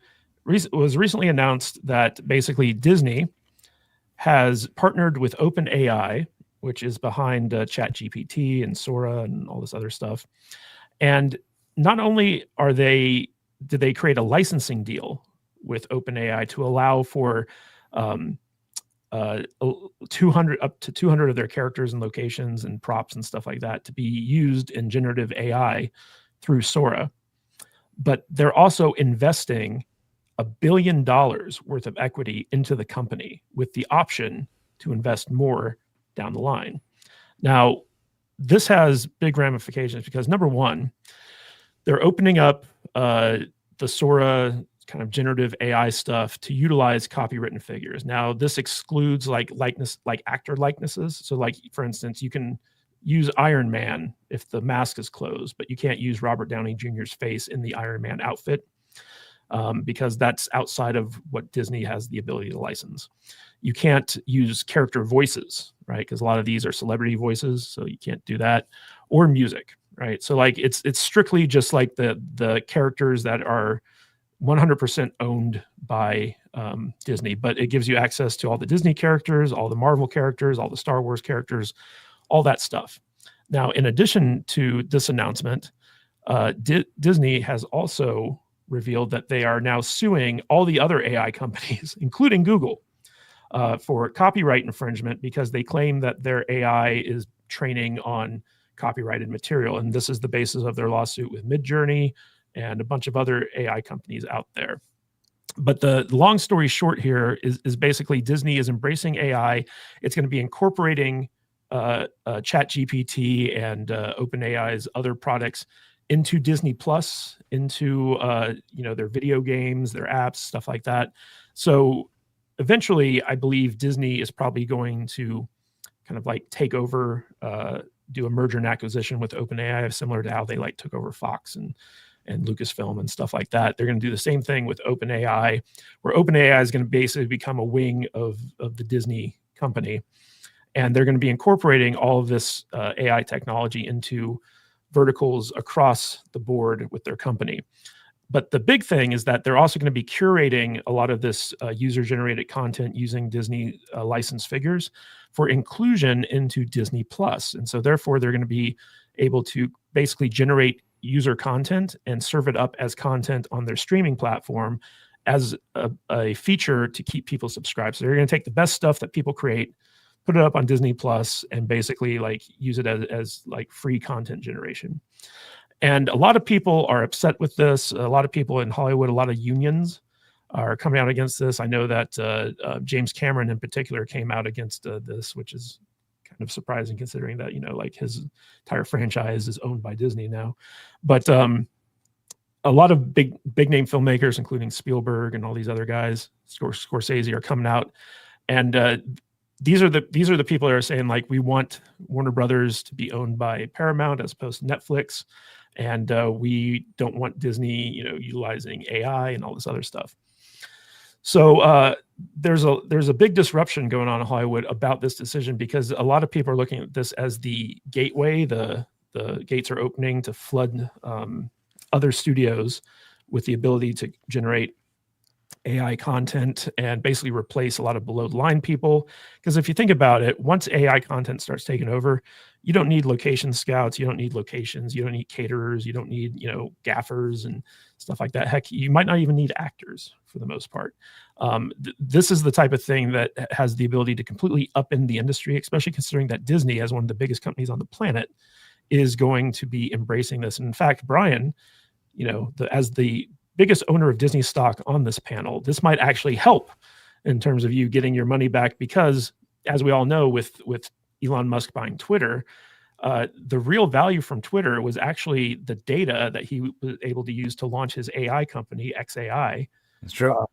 it was recently announced that basically Disney has partnered with OpenAI, which is behind ChatGPT and Sora and all this other stuff. And not only did they create a licensing deal with OpenAI to allow for 200 up to 200 of their characters and locations and props and stuff like that to be used in generative AI through Sora, but they're also investing $1 billion worth of equity into the company with the option to invest more down the line. Now, this has big ramifications because number one, they're opening up the Sora kind of generative AI stuff to utilize copywritten figures. Now, this excludes like actor likenesses. So like, for instance, you can use Iron Man if the mask is closed, but you can't use Robert Downey Jr.'s face in the Iron Man outfit because that's outside of what Disney has the ability to license. You can't use character voices, right? Because a lot of these are celebrity voices, so you can't do that, or music, right? So like it's strictly just like the characters that are 100% owned by Disney, but it gives you access to all the Disney characters, all the Marvel characters, all the Star Wars characters, all that stuff. Now, in addition to this announcement, Disney has also revealed that they are now suing all the other AI companies, including Google, for copyright infringement because they claim that their AI is training on copyrighted material. And this is the basis of their lawsuit with Midjourney and a bunch of other AI companies out there. But the long story short here is basically Disney is embracing AI. It's going to be incorporating ChatGPT and OpenAI's other products into Disney Plus, into their video games, their apps, stuff like that. So eventually, I believe Disney is probably going to kind of like take over, do a merger and acquisition with OpenAI, similar to how they like took over Fox and and Lucasfilm and stuff like that. They're going to do the same thing with OpenAI, where OpenAI is going to basically become a wing of the Disney company. And they're going to be incorporating all of this AI technology into verticals across the board with their company. But the big thing is that they're also going to be curating a lot of this user-generated content using Disney licensed figures for inclusion into Disney Plus. And so therefore, they're going to be able to basically generate user content and serve it up as content on their streaming platform as a feature to keep people subscribed. So they're going to take the best stuff that people create, put it up on Disney Plus, and basically like use it as like free content generation. And a lot of people are upset with this. A lot of people in Hollywood, a lot of unions are coming out against this. I know that James Cameron in particular came out against this, which is kind of surprising considering that, you know, like his entire franchise is owned by Disney now. But a lot of big name filmmakers, including Spielberg and all these other guys, Scorsese, are coming out. And these are the people that are saying, like, we want Warner Brothers to be owned by Paramount as opposed to Netflix. And we don't want Disney, you know, utilizing AI and all this other stuff. So there's a big disruption going on in Hollywood about this decision, because a lot of people are looking at this as the gateway. The gates are opening to flood other studios with the ability to generate AI content and basically replace a lot of below the line people. Because if you think about it, once AI content starts taking over, you don't need location scouts, you don't need locations, you don't need caterers, you don't need, you know, gaffers and stuff like that. Heck, you might not even need actors for the most part. This is the type of thing that has the ability to completely upend the industry, especially considering that Disney, as one of the biggest companies on the planet, is going to be embracing this. And in fact, Brian, you know, as the biggest owner of Disney stock on this panel, this might actually help in terms of you getting your money back, because as we all know, with Elon Musk buying Twitter, the real value from Twitter was actually the data that he was able to use to launch his AI company, XAI. That's true.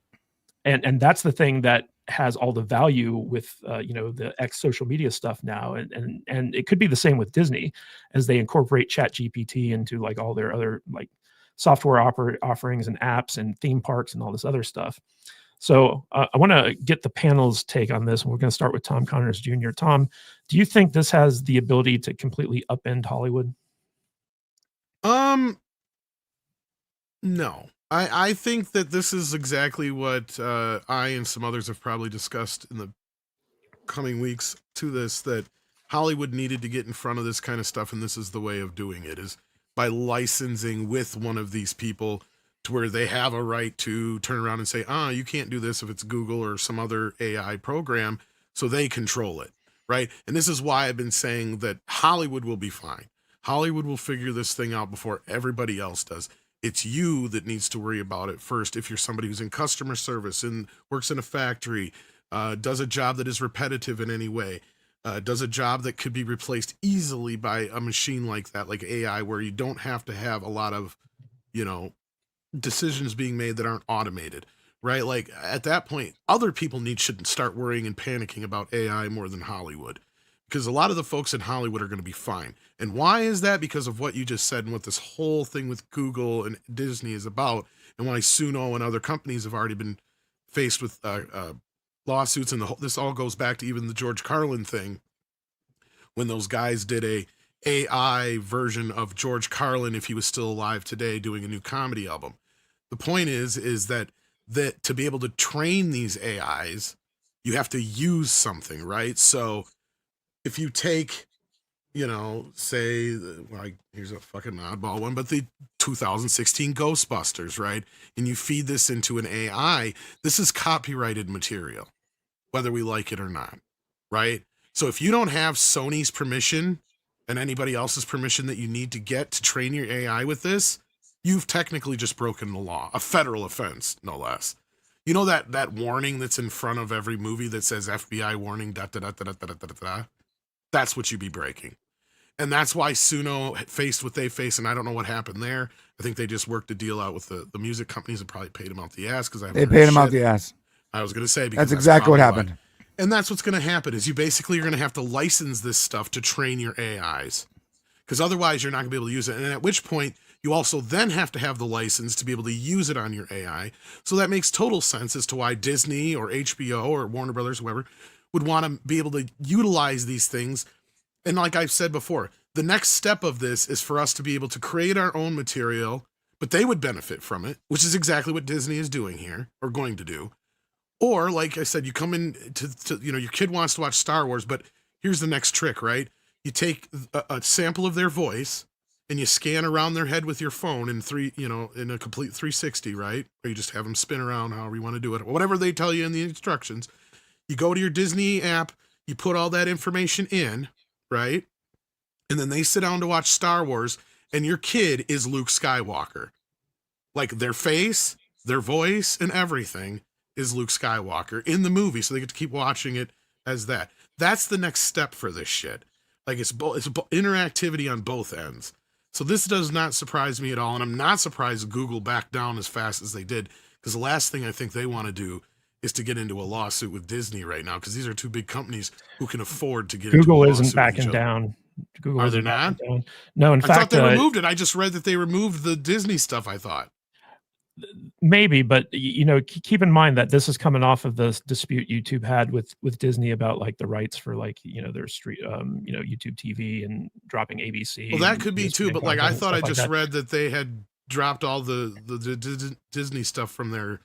And that's the thing that has all the value with you know, the X social media stuff now. And it could be the same with Disney as they incorporate ChatGPT into like all their other like software offerings and apps and theme parks and all this other stuff. So I want to get the panel's take on this. And we're going to start with Tom Connors Jr. Tom, do you think this has the ability to completely upend Hollywood? No. I think that this is exactly what I and some others have probably discussed in the coming weeks to this, that Hollywood needed to get in front of this kind of stuff, and this is the way of doing it, is by licensing with one of these people to where they have a right to turn around and say, you can't do this if it's Google or some other AI program, so they control it, right? And this is why I've been saying that Hollywood will be fine. Hollywood will figure this thing out before everybody else does. It's you that needs to worry about it first. If you're somebody who's in customer service and works in a factory, does a job that is repetitive in any way, does a job that could be replaced easily by a machine like that, like AI, where you don't have to have a lot of, you know, decisions being made that aren't automated, right? Like at that point, other people shouldn't start worrying and panicking about AI more than Hollywood, because a lot of the folks in Hollywood are going to be fine. And why is that? Because of what you just said and what this whole thing with Google and Disney is about, and why Suno and other companies have already been faced with lawsuits. And this all goes back to even the George Carlin thing, when those guys did a AI version of George Carlin, if he was still alive today, doing a new comedy album. The point is that to be able to train these AIs, you have to use something, right? So if you take, you know, say, like, here's a fucking oddball one, but the 2016 Ghostbusters, right? And you feed this into an AI, this is copyrighted material, whether we like it or not, right? So if you don't have Sony's permission and anybody else's permission that you need to get to train your AI with this, you've technically just broken the law, a federal offense, no less. You know that warning that's in front of every movie that says FBI warning, da da da da da da da da. That's what you'd be breaking. And that's why Suno faced what they faced, and I don't know what happened there. I think they just worked a deal out with the music companies and probably paid them out the ass, because they paid them out the ass. I was going to say, because that's exactly what happened. And that's what's going to happen, is you basically are going to have to license this stuff to train your AIs, because otherwise you're not going to be able to use it. And at which point You also then have to have the license to be able to use it on your AI. So that makes total sense as to why Disney or HBO or Warner Brothers, whoever, would want to be able to utilize these things. And like I've said before, the next step of this is for us to be able to create our own material, but they would benefit from it, which is exactly what Disney is doing here, or going to do. Or, like I said, you come in to your kid wants to watch Star Wars, but here's the next trick, right? You take a sample of their voice, and you scan around their head with your phone in in a complete 360, right? Or you just have them spin around however you want to do it, whatever they tell you in the instructions. You go to your Disney app, you put all that information in, right? And then they sit down to watch Star Wars, and your kid is Luke Skywalker. Like their face, their voice, and everything is Luke Skywalker in the movie, so they get to keep watching it as that. That's the next step for this shit. Like it's interactivity on both ends. So this does not surprise me at all, and I'm not surprised Google backed down as fast as they did, because the last thing I think they want to do is to get into a lawsuit with Disney right now, because these are two big companies who can afford to get into a Google lawsuit isn't backing down. Google Are they isn't not? backing down. No, in I fact, thought they removed it. I just read that they removed the Disney stuff, I thought. maybe, but keep in mind that this is coming off of the dispute YouTube had with Disney about like the rights for like their street YouTube TV and dropping ABC. Well, that could be too, but like I thought I just like read that they had dropped all the Disney stuff from their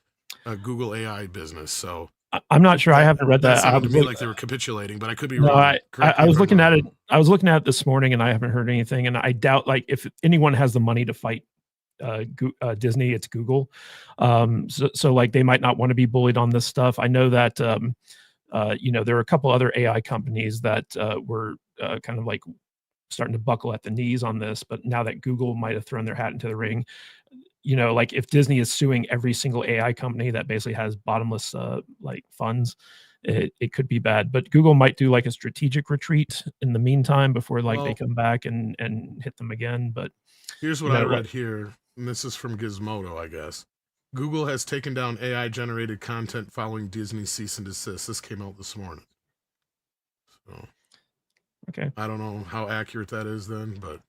Google AI business. So I'm not sure. I haven't read that. That sounded to me like they were capitulating, but I could be no, wrong. I was looking at it. I was looking at it this morning, and I haven't heard anything. And I doubt, like, if anyone has the money to fight Disney, it's Google. So like they might not want to be bullied on this stuff. I know that there are a couple other AI companies that were kind of like starting to buckle at the knees on this. But now that Google might have thrown their hat into the ring, like if Disney is suing every single AI company that basically has bottomless like funds, it could be bad. But Google might do like a strategic retreat in the meantime before they come back and hit them again. But here's what I read here, and this is from Gizmodo, I guess. Google has taken down AI generated content following Disney's cease and desist. This came out this morning. So okay, I don't know how accurate that is then, but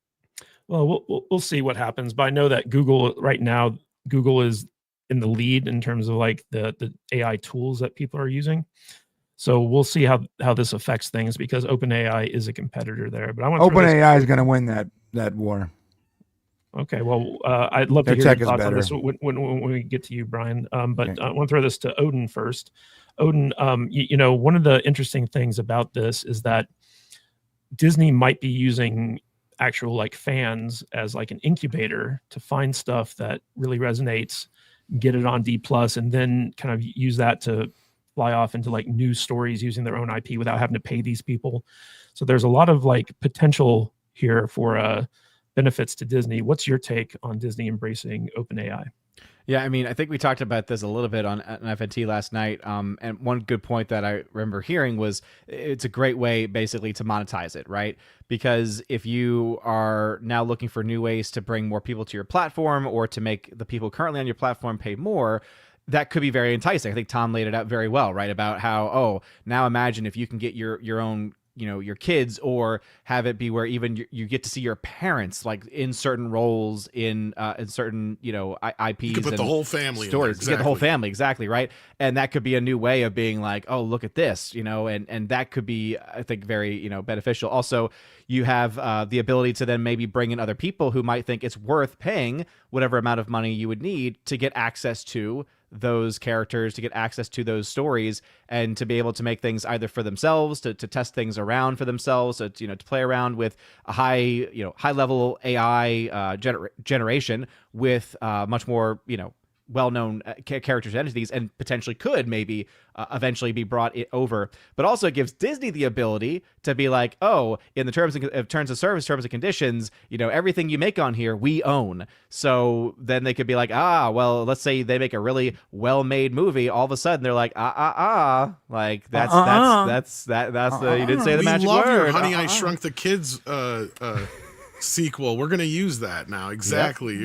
well, we'll see what happens. But I know that Google right now, Google is in the lead in terms of like the AI tools that people are using. So we'll see how this affects things, because OpenAI is a competitor there. But I want OpenAI is going to win that war. Okay, well, I'd love to hear your thoughts on this when we get to you, Brian. But okay. I want to throw this to Odin first. Odin, one of the interesting things about this is that Disney might be using actual like fans as like an incubator to find stuff that really resonates, get it on D+, and then kind of use that to fly off into like news stories using their own IP without having to pay these people. So there's a lot of like potential here for benefits to Disney. What's your take on Disney embracing OpenAI? Yeah, I mean, I think we talked about this a little bit on FNT last night. And one good point that I remember hearing was it's a great way basically to monetize it, right? Because if you are now looking for new ways to bring more people to your platform or to make the people currently on your platform pay more, that could be very enticing. I think Tom laid it out very well, right? About how, now imagine if you can get your own your kids, or have it be where even you get to see your parents like in certain roles in certain IPs. You could put the whole family stories. Exactly. You get the whole family, exactly, right? And that could be a new way of being like, oh, look at this, and that could be, I think, very beneficial. Also, you have the ability to then maybe bring in other people who might think it's worth paying whatever amount of money you would need to get access to those characters, to get access to those stories, and to be able to make things either for themselves, to test things around for themselves, to play around with a high level AI generation with much more well-known characters and entities, and potentially could maybe eventually be brought over. But also it gives Disney the ability to be like, oh, in the terms of service, terms and conditions, everything you make on here, we own. So then they could be like, well, let's say they make a really well-made movie. All of a sudden they're like, like that's the, you didn't say the magic word. We love your Honey, I Shrunk the Kids sequel. We're gonna use that now. Exactly. Yep.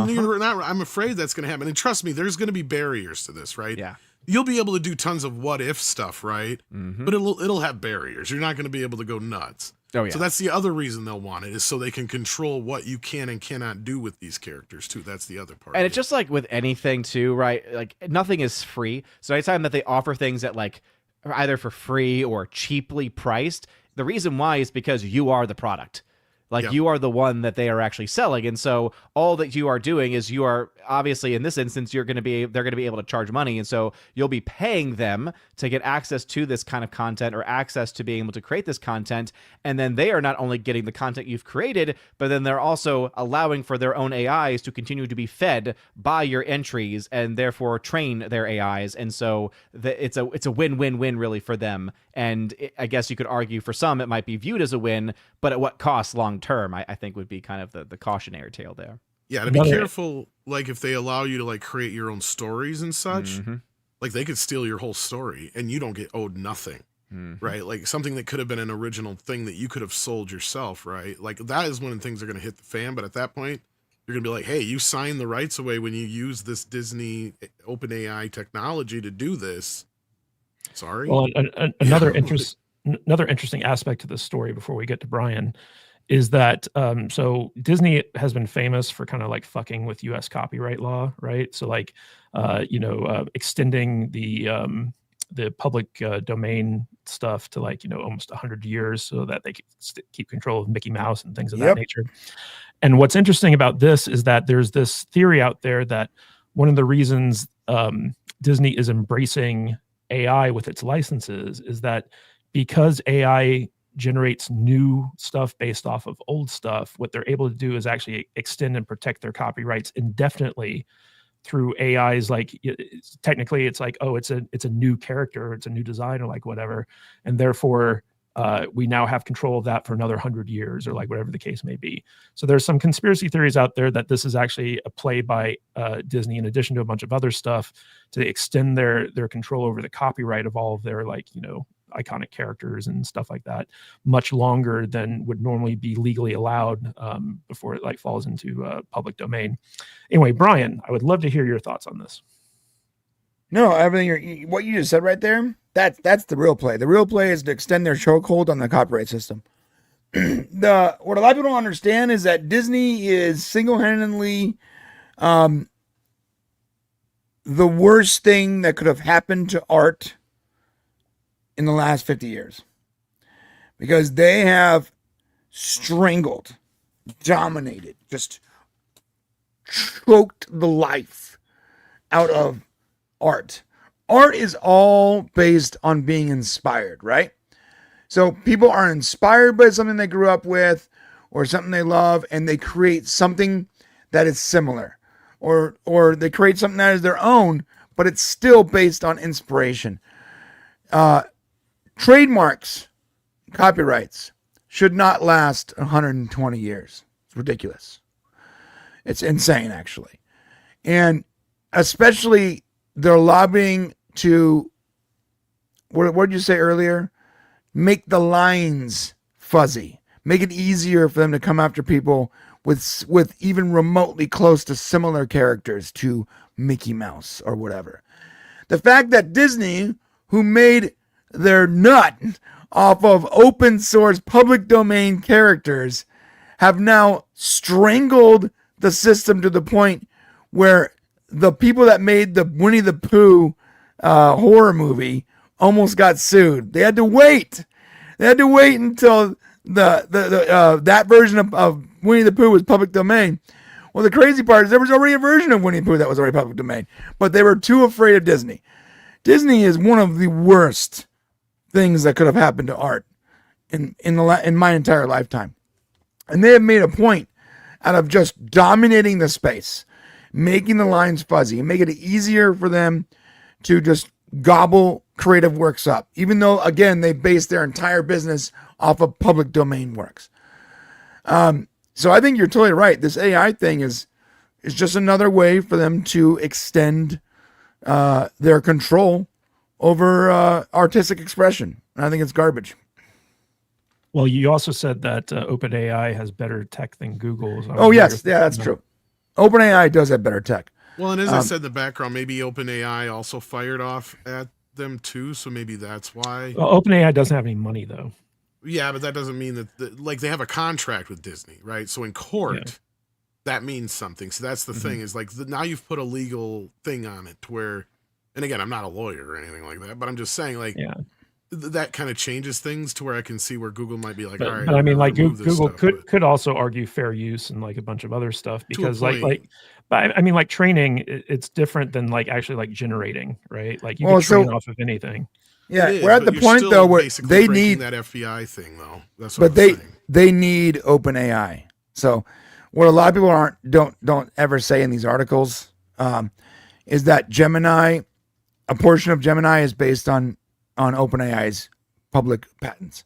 You're not I'm afraid that's gonna happen. And trust me, there's gonna be barriers to this, right? Yeah. you'll be able to do tons of what if stuff, right? Mhm. But it'll have barriers. You're not going to be able to go nuts. Oh yeah. So that's the other reason they'll want it, is so they can control what you can and cannot do with these characters too. That's the other part. And it's just like with anything too, right? Like nothing is free. So anytime that they offer things that like are either for free or cheaply priced, the reason why is because you are the product. Like Yep. you are the one that they are actually selling. And so all that you are doing is you are obviously in this instance, they're going to be able to charge money. And so you'll be paying them to get access to this kind of content or access to being able to create this content. And then they are not only getting the content you've created, but then they're also allowing for their own AIs to continue to be fed by your entries and therefore train their AIs. And so it's a win-win-win really for them. And I guess you could argue for some, it might be viewed as a win, but at what cost long term, I think would be kind of the cautionary tale there. Yeah, to be careful, like if they allow you to like create your own stories and such, like they could steal your whole story and you don't get owed nothing, right? Like something that could have been an original thing that you could have sold yourself, right? Like that is when things are going to hit the fan. But at that point, you're going to be like, hey, you signed the rights away when you use this Disney OpenAI technology to do this. Sorry. Well, another interesting aspect to this story before we get to Brian is that so Disney has been famous for kind of like fucking with U.S. copyright law, right? So like extending the public domain stuff to like almost 100 years so that they can keep control of Mickey Mouse and things of that nature. And what's interesting about this is that there's this theory out there that one of the reasons Disney is embracing AI with its licenses is that because AI generates new stuff based off of old stuff, what they're able to do is actually extend and protect their copyrights indefinitely through AIs. Like technically it's like, oh, it's a new character, it's a new design or like whatever. And therefore we now have control of that for another 100 years or like whatever the case may be. So there's some conspiracy theories out there that this is actually a play by Disney, in addition to a bunch of other stuff, to extend their control over the copyright of all of their like, iconic characters and stuff like that much longer than would normally be legally allowed before it like falls into public domain. Anyway, Brian, I would love to hear your thoughts on this. No, everything what you just said right there, that's the real play. The real play is to extend their chokehold on the copyright system. What a lot of people don't understand is that Disney is single-handedly the worst thing that could have happened to art in the last 50 years, because they have strangled, dominated, just choked the life out of art. Art is all based on being inspired, right? So people are inspired by something they grew up with or something they love, and they create something that is similar, or they create something that is their own, but it's still based on inspiration. Trademarks, copyrights should not last 120 years. It's ridiculous. It's insane, actually. And especially they're lobbying to, what did you say earlier? Make the lines fuzzy. Make it easier for them to come after people with even remotely close to similar characters to Mickey Mouse or whatever. The fact that Disney, who made their nut off of open source public domain characters, have now strangled the system to the point where the people that made the Winnie the Pooh horror movie almost got sued. They had to wait. They had to wait until that version of Winnie the Pooh was public domain. Well, the crazy part is there was already a version of Winnie the Pooh that was already public domain, but they were too afraid of Disney. Disney is one of the worst things that could have happened to art in my entire lifetime. And they have made a point out of just dominating the space, making the lines fuzzy, and making it easier for them to just gobble creative works up, even though, again, they base their entire business off of public domain works. So I think you're totally right. This AI thing is just another way for them to extend their control over artistic expression. And I think it's garbage. Well, you also said that OpenAI has better tech than Google. So oh, yes. Yeah, that's true. OpenAI does have better tech. Well, and as I said in the background, maybe OpenAI also fired off at them too, so maybe that's why. Well, OpenAI doesn't have any money though. Yeah, but that doesn't mean that like they have a contract with Disney, right? So in court, that means something. So that's the thing is like now you've put a legal thing on it to where, and again, I'm not a lawyer or anything like that, but I'm just saying like that kind of changes things to where I can see where Google might be like, all right. But I mean, like Google could also argue fair use and like a bunch of other stuff because I mean, like training, it's different than like actually like generating, right? Like you can train off of anything. Yeah, we're at the point though where they need that FBI thing though. That's what they need OpenAI. So what a lot of people don't ever say in these articles is that Gemini, a portion of Gemini is based on OpenAI's public patents.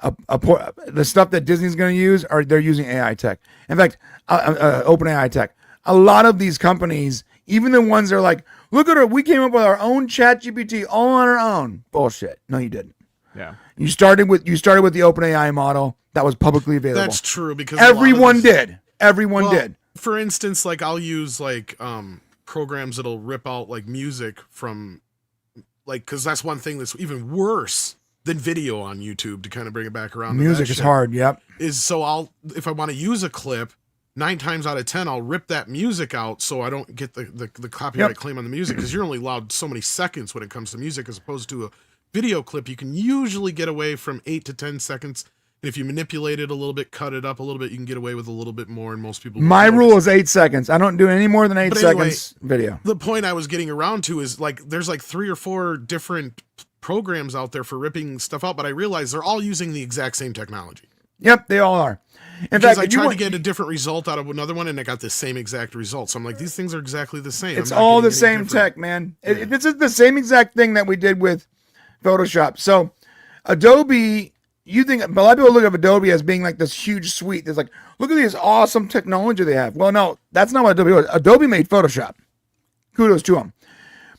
The stuff that Disney's going to use they're using AI tech. In fact, OpenAI tech. A lot of these companies, even the ones that are like, look at we came up with our own ChatGPT all on our own. Bullshit. No, you didn't. Yeah. You started with the OpenAI model that was publicly available. That's true because everyone did. Everyone did. For instance, like I'll use like programs that'll rip out like music from like because that's one thing that's even worse than video on YouTube to kind of bring it back around. Music is hard. Yep. So if I want to use a clip, 9 times out of 10, I'll rip that music out so I don't get the copyright claim on the music because you're only allowed so many seconds when it comes to music as opposed to a video clip. You can usually get away from 8 to 10 seconds. And if you manipulate it a little bit, cut it up a little bit, you can get away with a little bit more. And most people. My rule is 8 seconds. I don't do any more than 8 seconds video. The point I was getting around to is like there's like 3 or 4 different programs out there for ripping stuff out, but I realize they're all using the exact same technology. Yep, they all are. In fact, fact, I tried to get a different result out of another one, and I got the same exact result. So I'm like, these things are exactly the same. It's all the same tech, man. Yeah. This is the same exact thing that we did with Photoshop. So Adobe, you think a lot of people look at Adobe as being like this huge suite. There's like, look at this awesome technology they have. Well, no, that's not what Adobe was. Adobe made Photoshop. Kudos to them.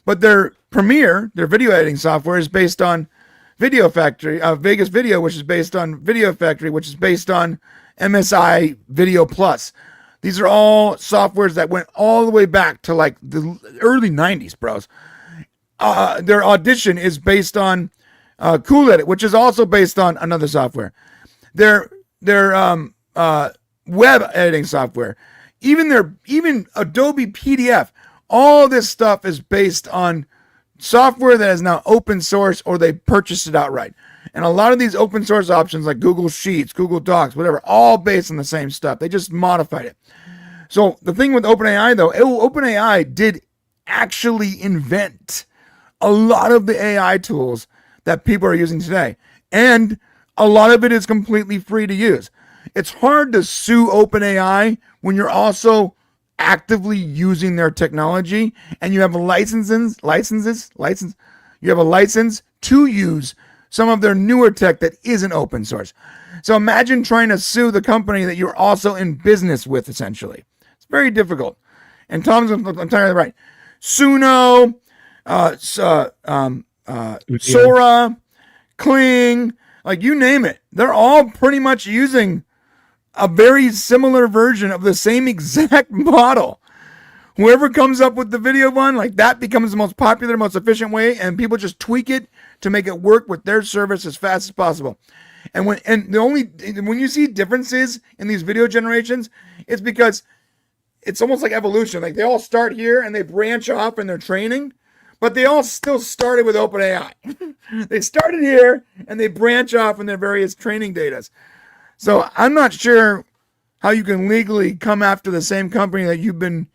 But their Premiere, their video editing software, is based on Video Factory, Vegas Video, which is based on Video Factory, which is based on MSI Video Plus. These are all softwares that went all the way back to like the early 90s, bros. Their Audition is based on Cool Edit, which is also based on another software. Their web editing software, even Adobe PDF, all this stuff is based on software that is now open source or they purchased it outright. And a lot of these open source options like Google Sheets, Google Docs, whatever, all based on the same stuff. They just modified it. So the thing with OpenAI though, OpenAI did actually invent a lot of the AI tools that people are using today. And a lot of it is completely free to use. It's hard to sue OpenAI when you're also actively using their technology and you have you have a license to use some of their newer tech that isn't open source. So imagine trying to sue the company that you're also in business with, essentially. It's very difficult. And Tom's, I'm telling you right. Suno, Sora, Kling, like you name it. They're all pretty much using a very similar version of the same exact model. Whoever comes up with the video one, like that becomes the most popular, most efficient way, and people just tweak it to make it work with their service as fast as possible. And when you see differences in these video generations, it's because it's almost like evolution. Like they all start here and they branch off in their training, but they all still started with OpenAI. They started here and they branch off in their various training data. So I'm not sure how you can legally come after the same company that you've been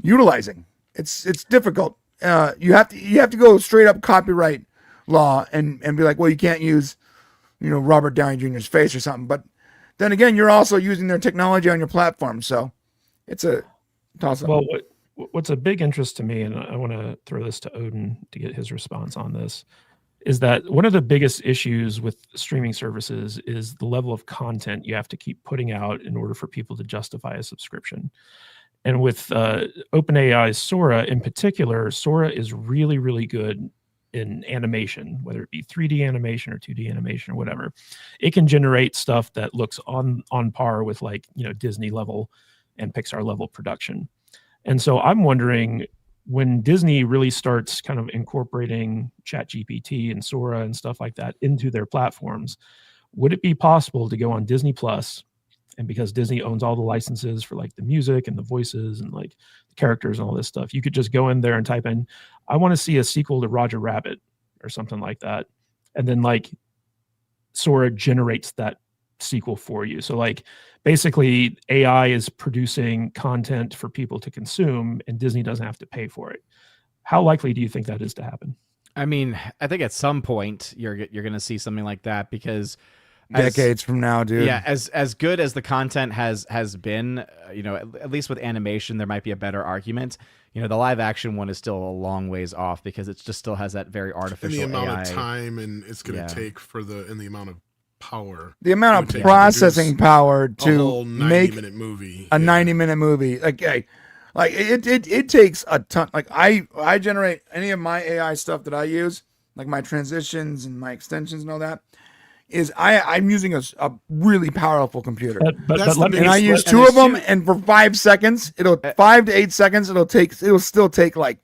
utilizing. It's difficult. You have to go straight up copyright law and be like, well, you can't use, Robert Downey Jr.'s face or something. But then again, you're also using their technology on your platform, so it's a toss-up. Well, what's a big interest to me, and I want to throw this to Odin to get his response on this, is that one of the biggest issues with streaming services is the level of content you have to keep putting out in order for people to justify a subscription. And with OpenAI's Sora in particular, Sora is really, really good in animation, whether it be 3D animation or 2D animation or whatever. It can generate stuff that looks on par with like, Disney level and Pixar level production. And so I'm wondering, when Disney really starts kind of incorporating ChatGPT and Sora and stuff like that into their platforms, would it be possible to go on Disney Plus, and because Disney owns all the licenses for like the music and the voices and like the characters and all this stuff, you could just go in there and type in, I want to see a sequel to Roger Rabbit or something like that. And then like Sora generates that sequel for you. So like basically AI is producing content for people to consume and Disney doesn't have to pay for it. How likely do you think that is to happen? I mean, I think at some point you're going to see something like that, because decades from now, dude. Yeah, as good as the content has been, at least with animation, there might be a better argument. The live action one is still a long ways off because it just still has that very artificial and the amount AI. of time and it's going to take and the amount of power, the amount of processing power to make 90-minute movie, a 90-minute movie. Like it takes a ton. Like I generate any of my AI stuff that I use, like my transitions and my extensions and all that. I'm using a really powerful computer, and I use two of them, and for 5 seconds, 5 to 8 seconds, it'll still take like.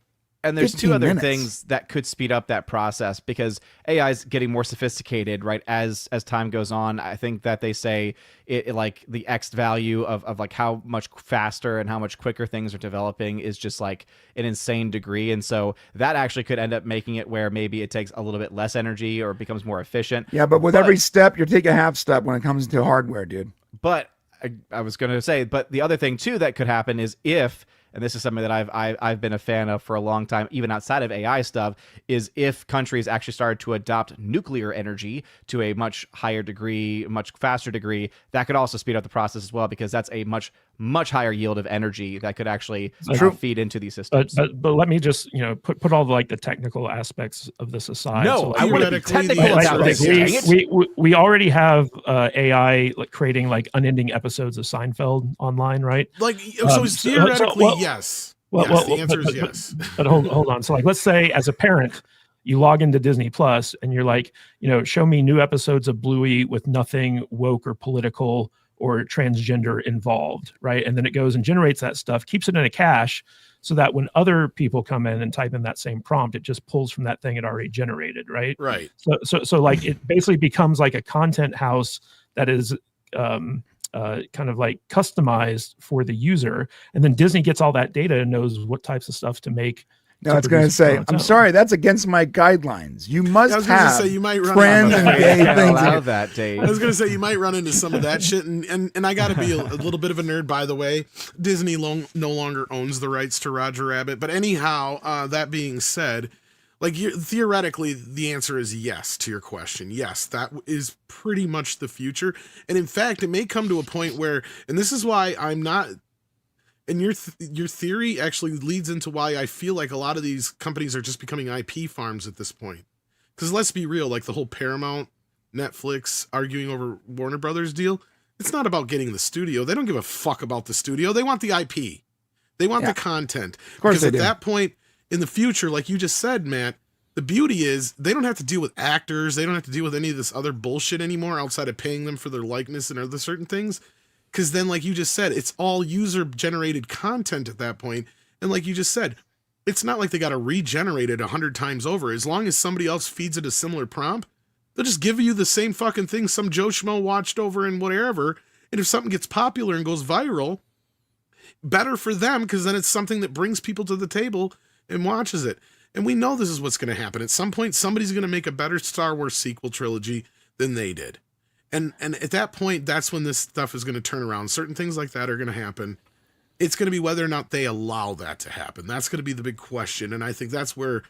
And there's two other things that could speed up that process, because AI is getting more sophisticated, right? As time goes on, I think that they say it like the X value of like how much faster and how much quicker things are developing is just like an insane degree. And so that actually could end up making it where maybe it takes a little bit less energy or becomes more efficient. Yeah, but with every step, you're taking a half step when it comes to hardware, dude. But I was going to say, but the other thing too that could happen is if, and this is something that I've been a fan of for a long time, even outside of AI stuff, is if countries actually started to adopt nuclear energy to a much higher degree, much faster degree, that could also speed up the process as well, because that's a much higher yield of energy that could actually feed into these systems. But let me just put all the technical aspects of this aside. No, so, I want to be technical about this. We already have AI creating unending episodes of Seinfeld online, right? So theoretically, yes. The answer is yes. But hold on. So let's say as a parent, you log into Disney Plus and you're like, show me new episodes of Bluey with nothing woke or political or transgender involved, right? And then it goes and generates that stuff, keeps it in a cache, so that when other people come in and type in that same prompt, it just pulls from that thing it already generated, right? Right. So it basically becomes like a content house that is kind of customized for the user, and then Disney gets all that data and knows what types of stuff to make. No, it's going to say, I'm sorry, that's against my guidelines. You must have trans and gay things. Allow that, Dave. I was going to say, you might run into some of that shit. And I got to be a little bit of a nerd, by the way. Disney no longer owns the rights to Roger Rabbit. But anyhow, that being said, theoretically, the answer is yes to your question. Yes, that is pretty much the future. And in fact, it may come to a point where, and this is why I'm not... And your theory actually leads into why I feel like a lot of these companies are just becoming IP farms at this point. Because let's be real, the whole Paramount, Netflix arguing over Warner Brothers deal, it's not about getting the studio. They don't give a fuck about the studio. They want the IP. They want the content. Of course, because at that point in the future, like you just said, Matt, the beauty is they don't have to deal with actors. They don't have to deal with any of this other bullshit anymore outside of paying them for their likeness and other certain things. Because then, like you just said, it's all user-generated content at that point. And like you just said, it's not like they got to regenerate it 100 times over. As long as somebody else feeds it a similar prompt, they'll just give you the same fucking thing some Joe Schmo watched over and whatever. And if something gets popular and goes viral, better for them, because then it's something that brings people to the table and watches it. And we know this is what's going to happen. At some point, somebody's going to make a better Star Wars sequel trilogy than they did. And at that point, that's when this stuff is going to turn around. Certain things like that are going to happen. It's going to be whether or not they allow that to happen. That's going to be the big question. And I think that's where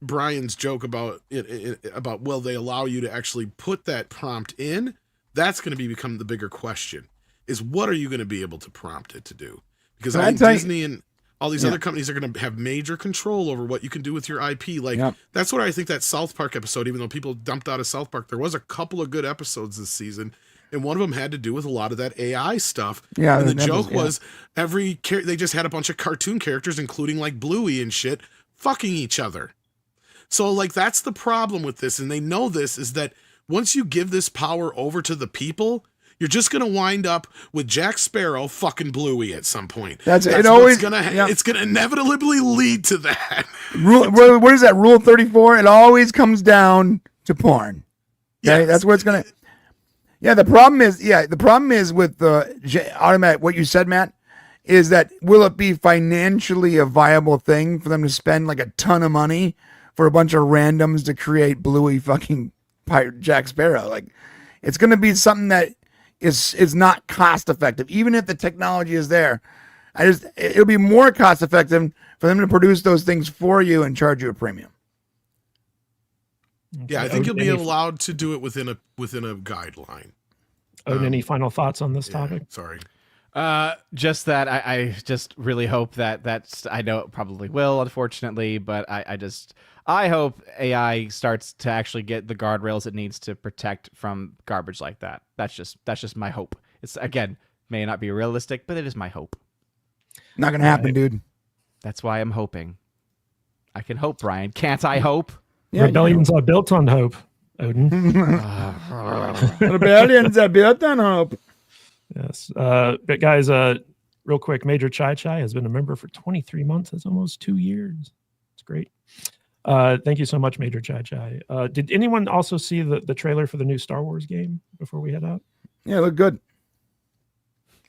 Brian's joke about will they allow you to actually put that prompt in? That's going to become the bigger question, is what are you going to be able to prompt it to do? Because I think Disney and all these other companies are going to have major control over what you can do with your IP. That's what I think that South Park episode, even though people dumped out of South Park, there was a couple of good episodes this season. And one of them had to do with a lot of that AI stuff. Yeah. And the joke was they just had a bunch of cartoon characters, including Bluey and shit, fucking each other. So that's the problem with this. And they know this is that once you give this power over to the people, you're just gonna wind up with Jack Sparrow fucking Bluey at some point. That's it. It's gonna inevitably lead to that. What is that? Rule 34. It always comes down to porn. Okay, Yes. that's where it's gonna. Yeah, the problem is with the automatic. What you said, Matt, is that will it be financially a viable thing for them to spend like a ton of money for a bunch of randoms to create Bluey fucking Pirate Jack Sparrow? Like, it's going to be something that is not cost effective, even if the technology is there. It'll be more cost effective for them to produce those things for you and charge you a premium. Yeah, I think you'll be allowed to do it within a guideline. Any final thoughts on this topic? Sorry. Just that I just really hope that's, I know it probably will, unfortunately, but I hope AI starts to actually get the guardrails it needs to protect from garbage like that. That's just my hope. It's, again, may not be realistic, but it is my hope. Not going to happen, dude. That's why I'm hoping. I can hope, Brian. Can't I hope? Yeah, Rebellions are built on hope, Odin. Rebellions are built on hope. Yes. But guys, real quick, Major Chai Chai has been a member for 23 months. That's almost 2 years. It's great. Thank you so much, Major Chai Chai. Did anyone also see the trailer for the new Star Wars game before we head out? Yeah, it looked good.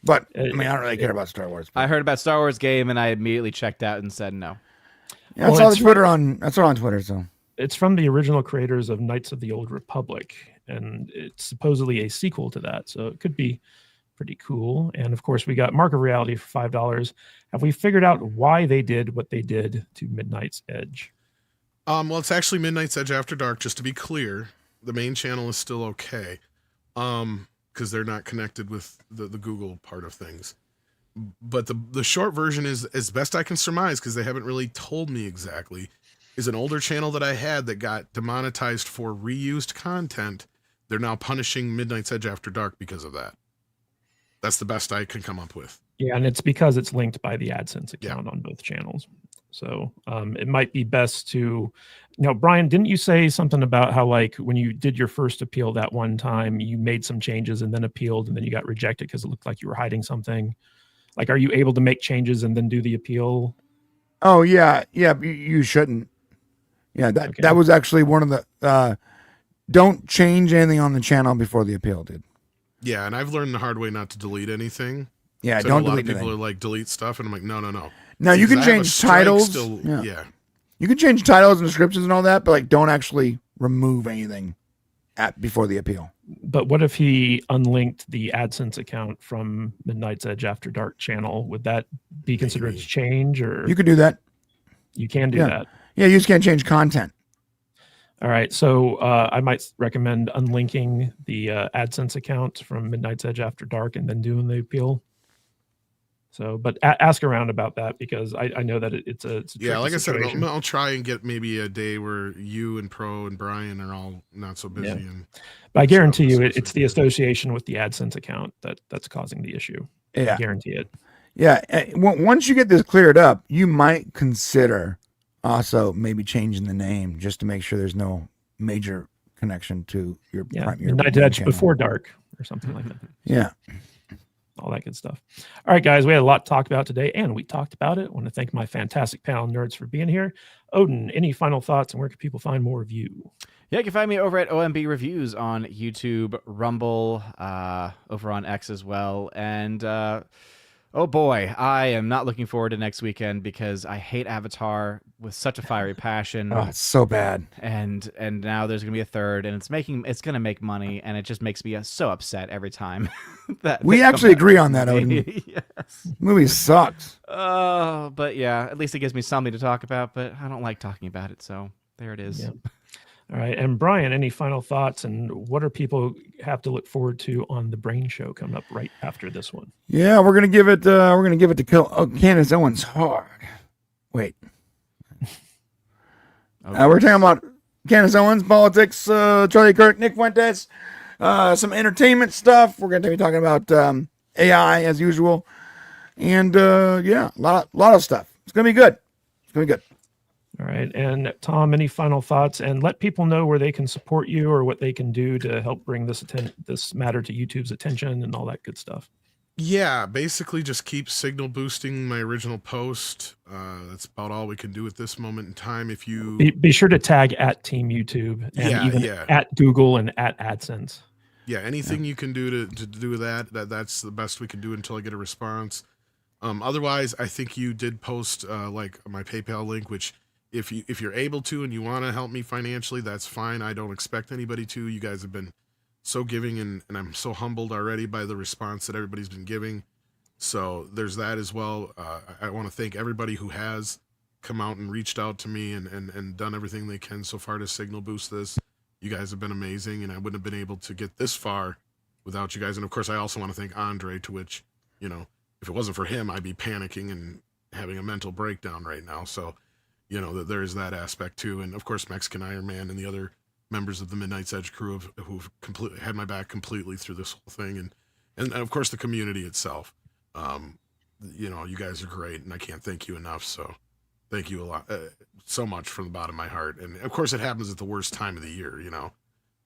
But, I mean, I don't really care about Star Wars. I heard about Star Wars game and I immediately checked out and said no. Yeah, I saw it on Twitter, so. It's from the original creators of Knights of the Old Republic, and it's supposedly a sequel to that, so it could be pretty cool. And of course, we got Mark of Reality for $5. Have we figured out why they did what they did to Midnight's Edge? Well, it's actually Midnight's Edge After Dark, just to be clear. The main channel is still okay. Because they're not connected with the Google part of things. But the short version is, as best I can surmise, because they haven't really told me exactly, is an older channel that I had that got demonetized for reused content. They're now punishing Midnight's Edge After Dark because of that. That's the best I can come up with. Yeah, and it's because it's linked by the AdSense account on both channels. So it might be best to, Brian, didn't you say something about how, like, when you did your first appeal that one time, you made some changes and then appealed and then you got rejected because it looked like you were hiding something? Like, are you able to make changes and then do the appeal? Oh, yeah. Yeah, you shouldn't. Yeah, that was actually one of the, don't change anything on the channel before the appeal, dude. Yeah, and I've learned the hard way not to delete anything. Yeah, so don't a lot delete of people anything. are like, delete stuff, and I'm like, no. Now, you can Because I have a change strike titles. still- yeah. You can change titles and descriptions and all that, but like, don't actually remove anything before the appeal. But what if he unlinked the AdSense account from Midnight's Edge After Dark channel? Would that be considered a change, or You could do that. you can do that? Yeah, you just can't change content. All right, so I might recommend unlinking the AdSense account from Midnight's Edge After Dark and then doing the appeal. So, but ask around about that, because I know that it's a Yeah, like situation. I said, I'll try and get maybe a day where you and Pro and Brian are all not so busy. Yeah. And But I guarantee you, stuff. it's the association with the AdSense account that's causing the issue. Yeah. I guarantee it. Yeah. Once you get this cleared up, you might consider also maybe changing the name just to make sure there's no major connection to your Midnight Edge channel. Before Dark or something like that. Yeah. All that good stuff. All right, guys, we had a lot to talk about today, and we talked about it. I want to thank my fantastic panel nerds for being here. Odin, any final thoughts, and where can people find more of you? Yeah, you can find me over at OMB Reviews on YouTube, Rumble, over on X as well. And oh boy, I am not looking forward to next weekend because I hate Avatar with such a fiery passion. Oh, it's so bad. And now there's gonna be a third, and it's gonna make money, and it just makes me so upset every time. We actually agree on that, Odin. Yes. Movie sucks. But yeah, at least it gives me something to talk about. But I don't like talking about it, so there it is. Yeah. All right, and Brian, any final thoughts, and what are people have to look forward to on the Brain Show coming up right after this one? Yeah, we're gonna give it to Candace Owens hard. Wait. Okay. We're talking about Candace Owens, politics, Charlie Kirk, Nick Fuentes, some entertainment stuff. We're going to be talking about AI as usual, and yeah, a lot of stuff. It's going to be good. It's going to be good. All right. And Tom, any final thoughts? And let people know where they can support you or what they can do to help bring this matter to YouTube's attention and all that good stuff. Yeah, basically just keep signal boosting my original post. That's about all we can do at this moment in time. If you be sure to tag at Team YouTube and even at Google and at AdSense. Yeah, anything you can do to do that's the best we can do until I get a response. Otherwise, I think you did post like my PayPal link, which if you're able to and you want to help me financially, that's fine. I don't expect anybody to. You guys have been so giving, and I'm so humbled already by the response that everybody's been giving. So there's that as well. I want to thank everybody who has come out and reached out to me and done everything they can so far to signal boost this. You guys have been amazing, and I wouldn't have been able to get this far without you guys. And of course, I also want to thank Andre, to which, you know, if it wasn't for him, I'd be panicking and having a mental breakdown right now. So, you know, there is that aspect too. And of course, Mexican Iron Man and the other members of the Midnight's Edge crew who've completely had my back completely through this whole thing. And of course, the community itself. You know, you guys are great, and I can't thank you enough. So thank you a lot, so much from the bottom of my heart. And of course, it happens at the worst time of the year, you know,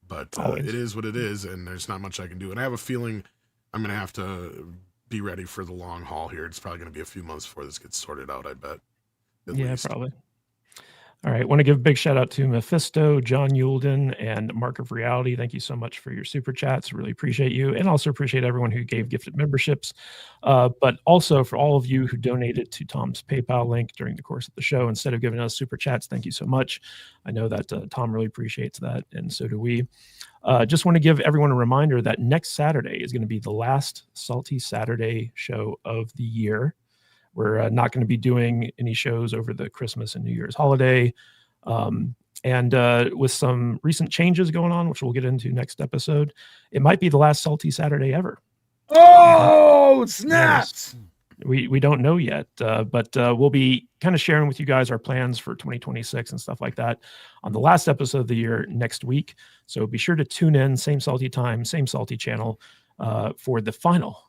but it is what it is, and there's not much I can do. And I have a feeling I'm going to have to be ready for the long haul here. It's probably going to be a few months before this gets sorted out, I bet. Yeah, probably. All right. Want to give a big shout out to Mephisto, John Yulden, and Mark of Reality. Thank you so much for your super chats. Really appreciate you. And also appreciate everyone who gave gifted memberships. But also for all of you who donated to Tom's PayPal link during the course of the show, instead of giving us super chats, thank you so much. I know that Tom really appreciates that, and so do we. Just want to give everyone a reminder that next Saturday is going to be the last Salty Saturday show of the year. We're not going to be doing any shows over the Christmas and New Year's holiday. And with some recent changes going on, which we'll get into next episode, it might be the last Salty Saturday ever. Oh, snaps! We don't know yet, but we'll be kind of sharing with you guys our plans for 2026 and stuff like that on the last episode of the year next week. So be sure to tune in, same salty time, same salty channel, for the final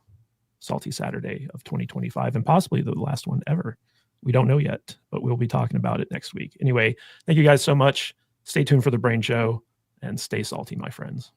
Salty Saturday of 2025, and possibly the last one ever. We don't know yet, but we'll be talking about it next week. Anyway, thank you guys so much. Stay tuned for the Brain Show, and stay salty, my friends.